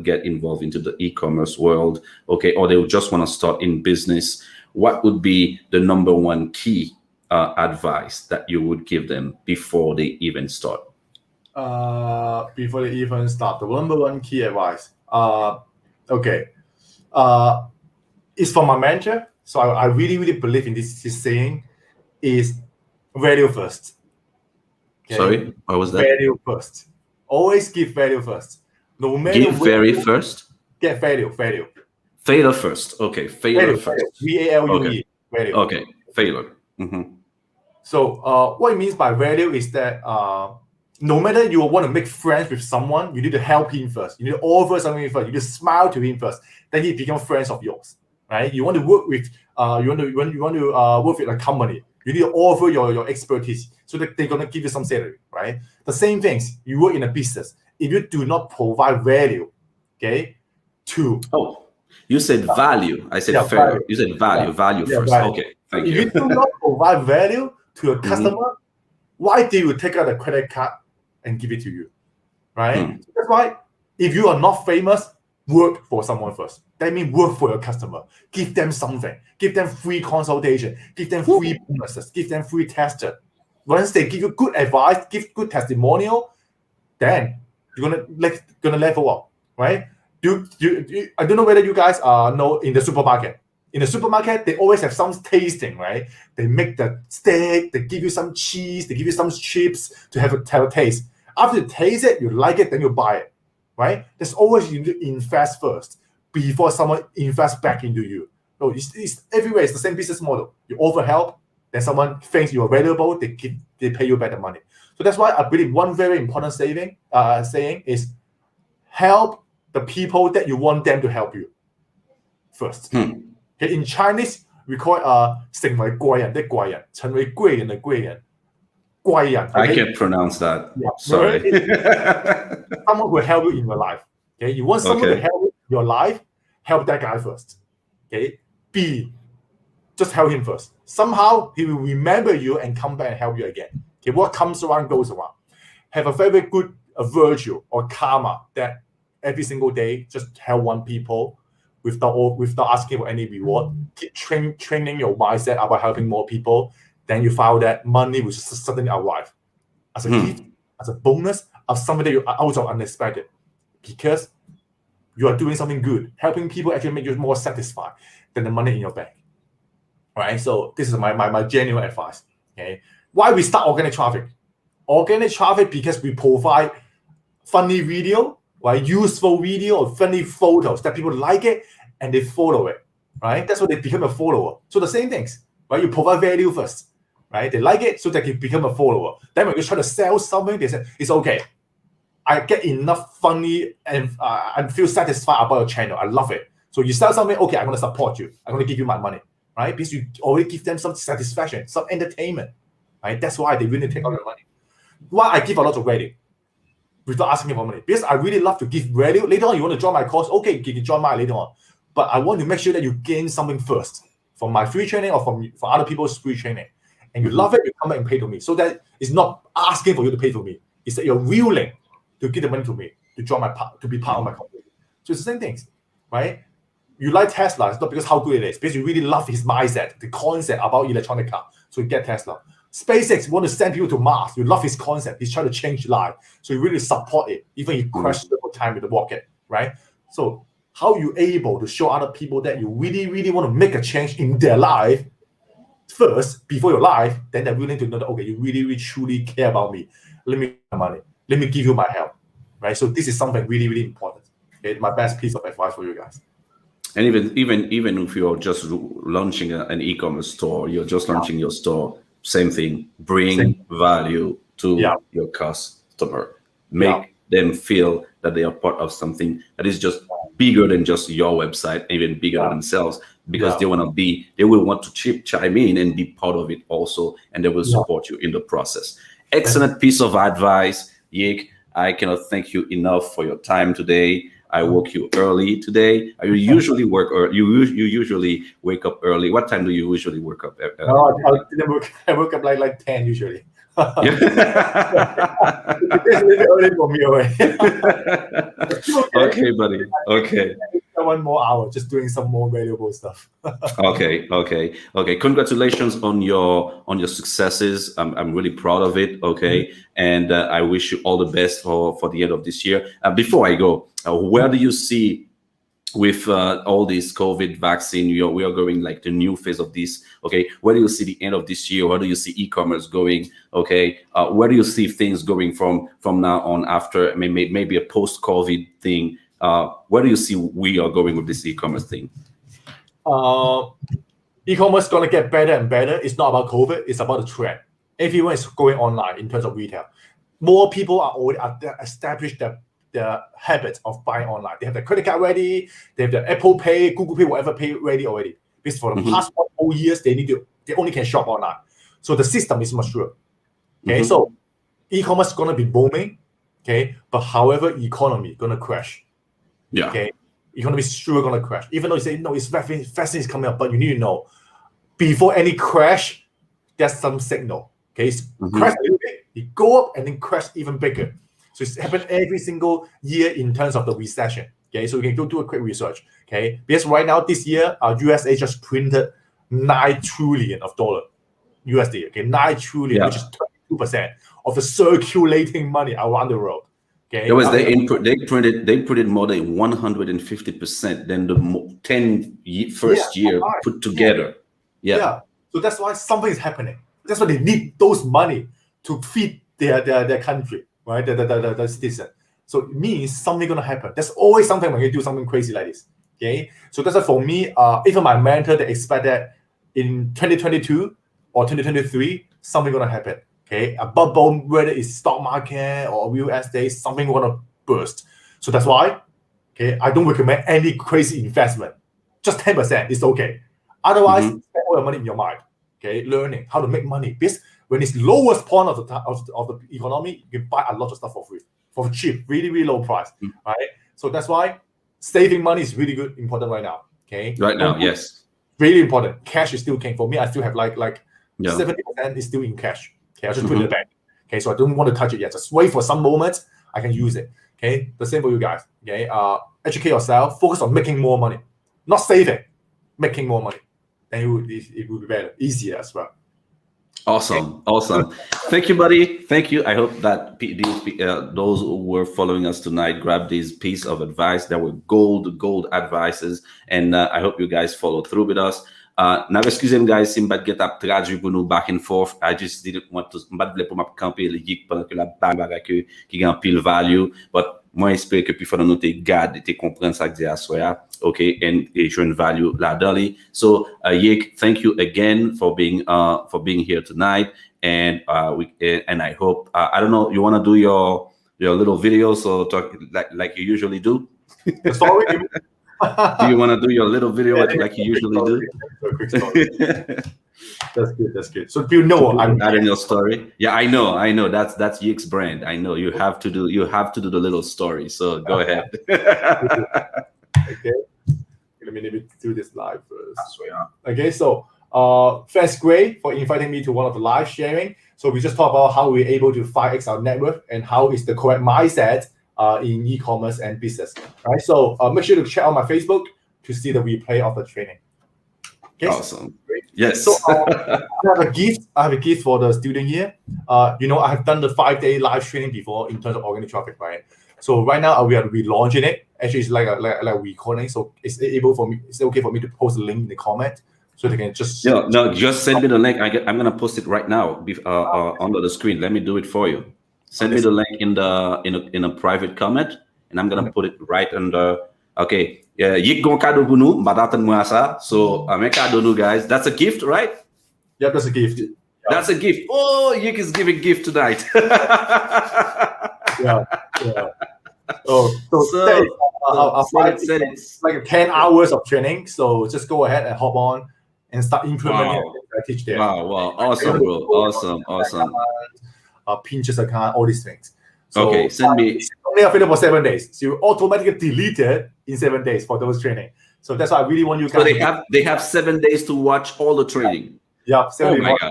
get involved into the e-commerce world, okay, or they just want to start in business. What would be the number one key advice that you would give them before they even start? Before they even start, the number one key advice, is from my mentor. So I really, really believe in this saying, is value first. Okay? Sorry, what was that? Value first. Always give value first. No matter give value first. Get value. Failure first. Okay, failure first. VALUE. Okay. Value. Okay, failure. So what it means by value is that no matter you want to make friends with someone, you need to help him first. You need to offer something first. You need to smile to him first. Then he becomes friends of yours, right? You want to work with work with a company. You need to offer your expertise so that they're gonna give you some salary, right? The same things. You work in a business. If you do not provide value, okay, you said value. I said failure. Value. You said value. Value first. Value. Okay, thank you. If you do not provide value to your customer, why they will take out a credit card and give it to you, right? So that's why if you are not famous, work for someone first. That means work for your customer. Give them something. Give them free consultation. Give them free bonuses. Give them free tester. Once they give you good advice, give good testimonial, then you're gonna level up, right? I don't know whether you guys know in the supermarket. In the supermarket, they always have some tasting, right? They make the steak, they give you some cheese, they give you some chips to have a taste. After you taste it, you like it, then you buy it, right? There's always you need to invest first before someone invests back into you. So it's everywhere. It's the same business model. You offer help, then someone thinks you are valuable, they pay you back the money. So that's why I believe one very important saying is help the people that you want them to help you first. Okay, in Chinese, we call it 成為貴人的貴人，成為貴人的貴人。貴人. I can't pronounce that. Yeah, sorry. Someone will help you in your life. Okay, you want someone to help your life, help that guy first. Okay, just help him first. Somehow he will remember you and come back and help you again. Okay, what comes around goes around. Have a very good virtue or karma that every single day just help one people without asking for any reward. Keep training your mindset about helping more people. Then you found that money will suddenly arrive as a gift, as a bonus, as something that you are out of unexpected, because you are doing something good. Helping people actually make you more satisfied than the money in your bank. Right? So this is my genuine advice. Okay, why we start organic traffic? Organic traffic because we provide funny video, right? Useful video or funny photos that people like it and they follow it. Right? That's what they become a follower. So the same things, right? You provide value first, right? They like it so they can become a follower. Then when you try to sell something, they say it's okay. I get enough funny and I feel satisfied about your channel. I love it. So you sell something, okay, I'm gonna support you. I'm gonna give you my money, right? Because you already give them some satisfaction, some entertainment, right? That's why they really take out your money. Why I give a lot of value without asking for money? Because I really love to give value. Later on, you want to join my course, okay, you can join mine later on. But I want to make sure that you gain something first from my free training or from other people's free training. And you love it, you come back and pay to me. So that it's not asking for you to pay for me. It's that you're willing to give the money to me to be part of my company. So it's the same things, right? You like Tesla, it's not because how good it is, because you really love his mindset, the concept about electronic car. So you get Tesla. SpaceX want to send people to Mars. You love his concept. He's trying to change life. So you really support it. Even he crashed the time with the rocket, right? So how you able to show other people that you really, really want to make a change in their life first, before your life, then they're willing to know that, okay, you really, really, truly care about me. Let me give you my money. Let me give you my help, right? So this is something really, really important. Okay? My best piece of advice for you guys. And even if you're just launching an e-commerce store, you're just launching your store, same thing. Bring value to your customer. Make them feel that they are part of something that is just bigger than just your website, even bigger than themselves, because they will want to chime in and be part of it also, and they will support you in the process. excellent piece of advice, Yik. I cannot thank you enough for your time today. I woke you early today. You usually work, or you usually wake up early. What time do you usually wake up? No, I woke up like 10 usually. It's a little bit early for me already. Okay, buddy. Okay. 1 more hour, just doing some more valuable stuff. Okay. Congratulations on your successes. I'm really proud of it. Okay, and I wish you all the best for the end of this year. Before I go, where do you see with all this COVID vaccine, we are going like the new phase of this. Okay, where do you see the end of this year? Where do you see e-commerce going? Okay, where do you see things going from now on after maybe a post-COVID thing? Where do you see we are going with this e-commerce thing? E-commerce is going to get better and better. It's not about COVID. It's about the trend. Everyone is going online in terms of retail. More people are already established the habit of buying online. They have the credit card ready. They have the Apple Pay, Google Pay, whatever Pay ready already. Because for the past 1 whole years, they only can shop online. So the system is mature. Okay, so e-commerce is going to be booming. Okay, but however, economy going to crash. Yeah. Okay, economy is sure going to crash. Even though you say no, it's vaccine is coming up, but you need to know before any crash, there's some signal. Okay, it's crash a little bit, it go up and then crash even bigger. So it's happened every single year in terms of the recession. Okay, so you can go do a quick research. Okay, because right now this year, USA just printed $9 trillion USD. Okay, 9 trillion, which is 22% of the circulating money around the world. Okay, they printed more than 150% than the 10 first year put together. Yeah. So that's why something is happening. That's why they need those money to feed their country, right? The citizen. So it means something gonna happen. There's always something when you do something crazy like this. Okay. So that's why for me, even my mentor, they expect that in 2022 or 2023, something gonna happen. Okay, a bubble, whether it's stock market or real estate, something gonna burst. So that's why, okay, I don't recommend any crazy investment. Just 10% is okay. Otherwise, spend all your money in your mind. Okay, learning how to make money. Because when it's lowest point of the economy, you can buy a lot of stuff for free, for cheap, really, really low price. Right? So that's why saving money is really good, important right now. Okay. Right now, yes. Really important. Cash is still king. For me, I still have like 70% is still in cash. Okay, I just put it in the bank. Okay, so I don't want to touch it yet. Just wait for some moments I can use it. Okay, the same for you guys. Okay, educate yourself. Focus on making more money, not saving. Making more money, then it will be better, easier as well. Awesome. Thank you, buddy. Thank you. I hope that those who were following us tonight grabbed this piece of advice. That were gold advices, and I hope you guys follow through with us. Now, excuse me, guys, si m'bat get ap traduit pour nous back and forth. I just didn't want to m'bat vle pour m'a camper le geek pendant que la bague qui gagne pile value, but moi j'espère que puis faut nous te garder, te comprendre ça que dit à soya, okay, and join value la dali. So, Yik, thank you again for being here tonight, and I hope I don't know, you want to do your little video, so talk like you usually do. Sorry. Do you want to do your little video like you usually do? Quick story. That's good. So do you know I'm adding your story? Yeah, I know. That's Yik's brand. I know you have to do the little story. So go ahead. Okay. Let me do this live first. Okay, so thanks Gray for inviting me to one of the live sharing. So we just talked about how we're able to 5x our network and how is the correct mindset in e-commerce and business, right? So make sure to check out my Facebook to see the replay of the training. Okay. Awesome. Great. Yes. So I have a gift for the student here. I have done the 5-day live training before in terms of organic traffic, right? So right now we are relaunching it. Actually, it's like a recording. So it's okay for me to post the link in the comment so they can just just send me the link. I'm gonna post it right now under the screen. Let me do it for you. Send me the link in a private comment, and I'm gonna put it right under. Okay, Yik gon kado pour nous, badatan moi ça. So I'm kado nous guys. That's a gift, right? Yeah, that's a gift. Yeah. That's a gift. Oh, Yik is giving gift tonight. Yeah. Oh, it's like 10 hours of training. So just go ahead and hop on and start implementing. I teach there. Wow, awesome, bro, awesome. Pinterest account, all these things. So okay, send me. It's only available for 7 days. So you automatically delete it in 7 days for those training. So that's why I really want you guys. So they have 7 days to watch all the training. Yeah. 7 Oh my gosh.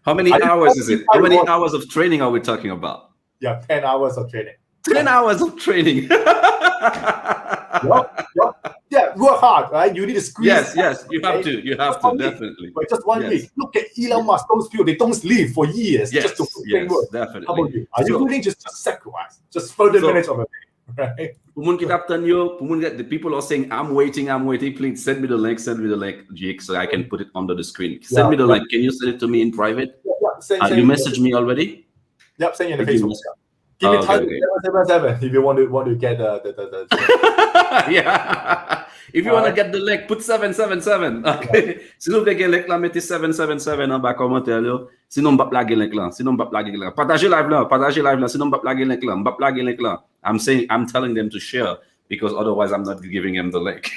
How many hours is it? How many hours of training are we talking about? Yeah, 10 hours of training. 10 hours of training. Yeah, work hard, right? You need to squeeze. Yes, you have to. You have to, definitely. But just 1 week. Look at Elon Musk. Those people, they don't sleep for years just to work. Definitely. How about you? Are you willing just sacrifice? Just 30 minutes of a day, right? The people are saying, I'm waiting. Please send me the link, Jake, so I can put it under the screen. Send me the link. Can you send it to me in private? You messaged me already? Yep, send you in the Facebook. Give me time 777 if you want to get the yeah. If you want to get the link, put 777. Okay. Sinon, vous avez link là, mettez 777 en bas commentaire là. Sinon, m'pa plaguer link là. Partagez live là. Sinon, m'pa plaguer link là. I'm telling them to share because otherwise I'm not giving them the link.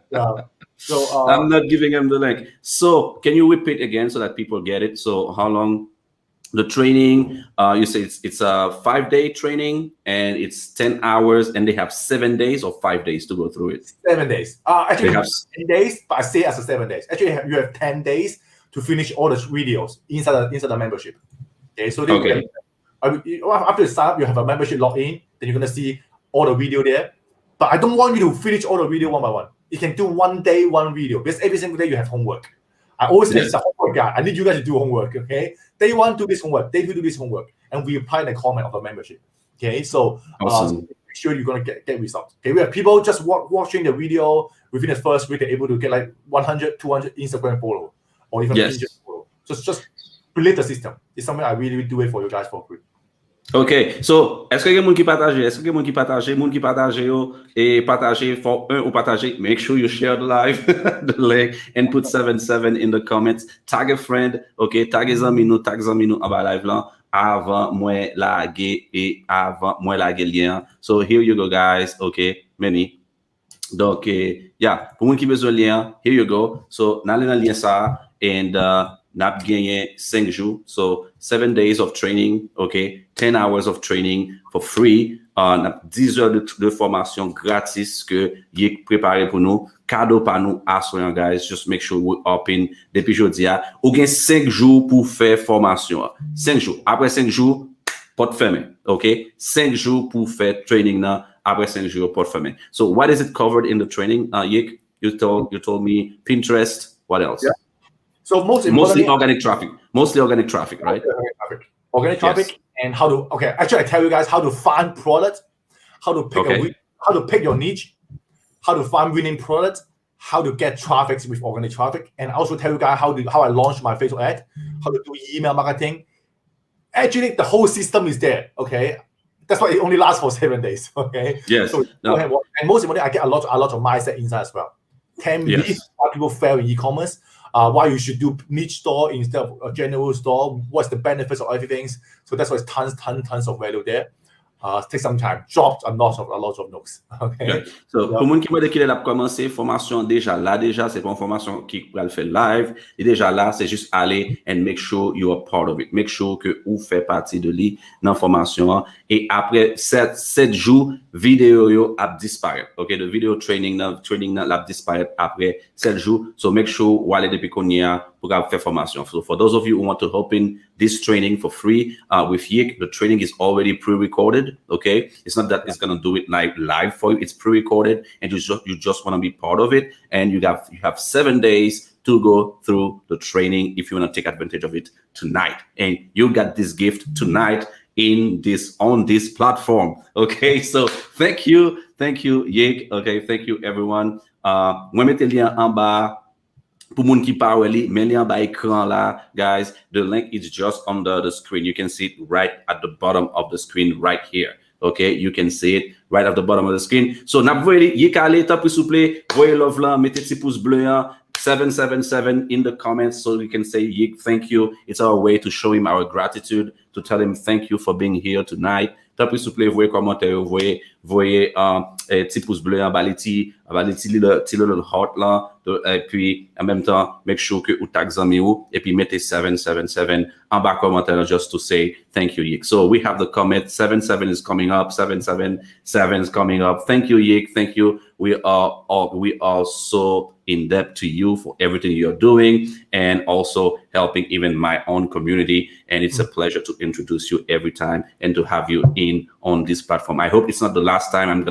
Yeah. So I'm not giving them the link. So, can you repeat again so that people get it? So, how long? The training, you say it's a 5-day training and it's 10 hours and they have 7 days or 5 days to go through it. 7 days. Actually, they have 10 days, but I say as a 7 days. Actually, you have 10 days to finish all the videos inside the membership. Okay, so after you sign up, you have a membership login. Then you're gonna see all the video there. But I don't want you to finish all the video one by one. You can do 1 day, 1 video because every single day you have homework. I always say it's a homework guy. I need you guys to do homework, okay? Day 1, do this homework. Day 2, do this homework. And we apply the comment of the membership, okay? So, awesome. Make sure you're going to get results, okay? We have people just watching the video. Within the first week, they're able to get like 100, 200 Instagram follow or even Pinterest follow. So just believe the system. It's something I really do it for you guys for free. Okay, so est-ce que il y a des gens qui partagent for un ou partager? Make sure you share the live, the link, and put 77 in the comments. Tag a friend, okay? Tag a zami nou aba live là avant moi laguer et avant moi laguer lien. So here you go, guys. Okay, many. Donc, yeah, pour moun qui besoin lien, here you go. So n'allez dans lien ça and nap gagné 5 jours. So 7 days of training, okay? 10 hours of training for free. Nap 10 heures de formation gratis que Yik préparé pour nous. Cadeau par nous assoyant, guys. Just make sure we open depuis jeudi. Ou gen 5 jours pour faire formation. 5 jours. Après 5 jours, porte fermée, okay? 5 jours pour faire training là. Après 5 jours, porte fermée. So what is it covered in the training, Yik? You told me Pinterest. What else? Yeah. So mostly organic traffic. Right? Organic traffic and how to actually I tell you guys how to find products, how to pick your niche, how to find winning products, how to get traffic with organic traffic, and also tell you guys how I launch my Facebook ad, how to do email marketing. Actually, the whole system is there. Okay. That's why it only lasts for 7 days. Okay. Yes. So and most importantly, I get a lot of mindset inside as well. 10 reasons why people fail in e-commerce. Why you should do niche store instead of a general store. What's the benefits of everything? So that's why it's tons of value there. Take some time. Drop a lot of notes. Okay. Yeah. So pour moun qui m'a dit qu'il a commencé formation déjà, c'est pas une formation qui va le faire live. Et déjà là, c'est juste aller and make sure you are part of it. Make sure que vous faites partie de lui dans formation. Et après 7 jours, vidéo yo a disparaître. Okay, the video training l'a disparaître après 7 jours. So make sure ou aller depuis qu'on y a pour faire formation. So for those of you who want to open this training for free with Yik, the training is already pre-recorded. Okay, it's not that it's gonna do it live for you. It's pre-recorded, and you just want to be part of it. And you have 7 days to go through the training if you want to take advantage of it tonight. And you got this gift tonight on this platform. Okay, so thank you, Yik. Okay, thank you everyone. Moi mettez le lien en bas. Pour moun qui parle, mais lien bas écran là, guys. The link is just under the screen. You can see it right at the bottom of the screen right here. Okay, you can see it right at the bottom of the screen. So n'a voyez, Yik allez taper s'il vous plaît, voyez love là, mettez petit pouce bleu 777 in the comments so we can say Yik, thank you. It's our way to show him our gratitude, to tell him thank you for being here tonight. Tant pis s'il vous plaît, voyez commentaire, voyez petit pouce bleu en bas, petit little heart là, et puis en même temps, make sure que vous tag zami ou, et puis mettez 777 en bas commentaire just to say thank you, Yik. So we have the comment 77 is coming up, 777 is coming up. Thank you, Yik. Thank you. We are so in debt to you for everything you're doing and also helping even my own community. And it's a pleasure to introduce you every time and to have you in on this platform. I hope it's not the last time I'm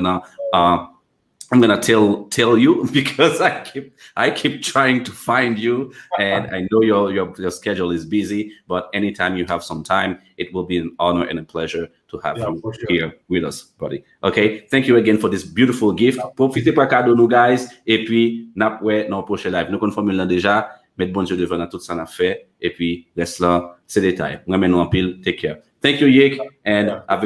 gonna tell you because I keep trying to find you, and I know your schedule is busy, but anytime you have some time, it will be an honor and a pleasure to have you here with us, buddy. Okay, thank you again for this beautiful gift. Profitez pas cadeau nous, guys, et puis n'a ouais non prochain live. Nous confirmons là déjà, mettre bon Dieu devant tout ça n'a fait, et puis laisse là, c'est détail. Moi maintenant en pile, take care. Thank you, Yik, and have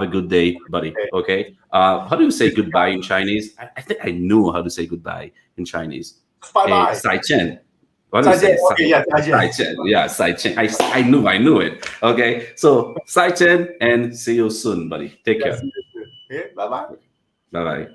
a good day, buddy. Okay. How do you say goodbye in Chinese? I think I know how to say goodbye in Chinese. Bye-bye. Sai Chen. What do you say? Okay, yeah, Sai Chen. Yeah, Sai Chen. I knew it. Okay. So Sai Chen, and see you soon, buddy. Take care. Okay, bye-bye. Bye-bye.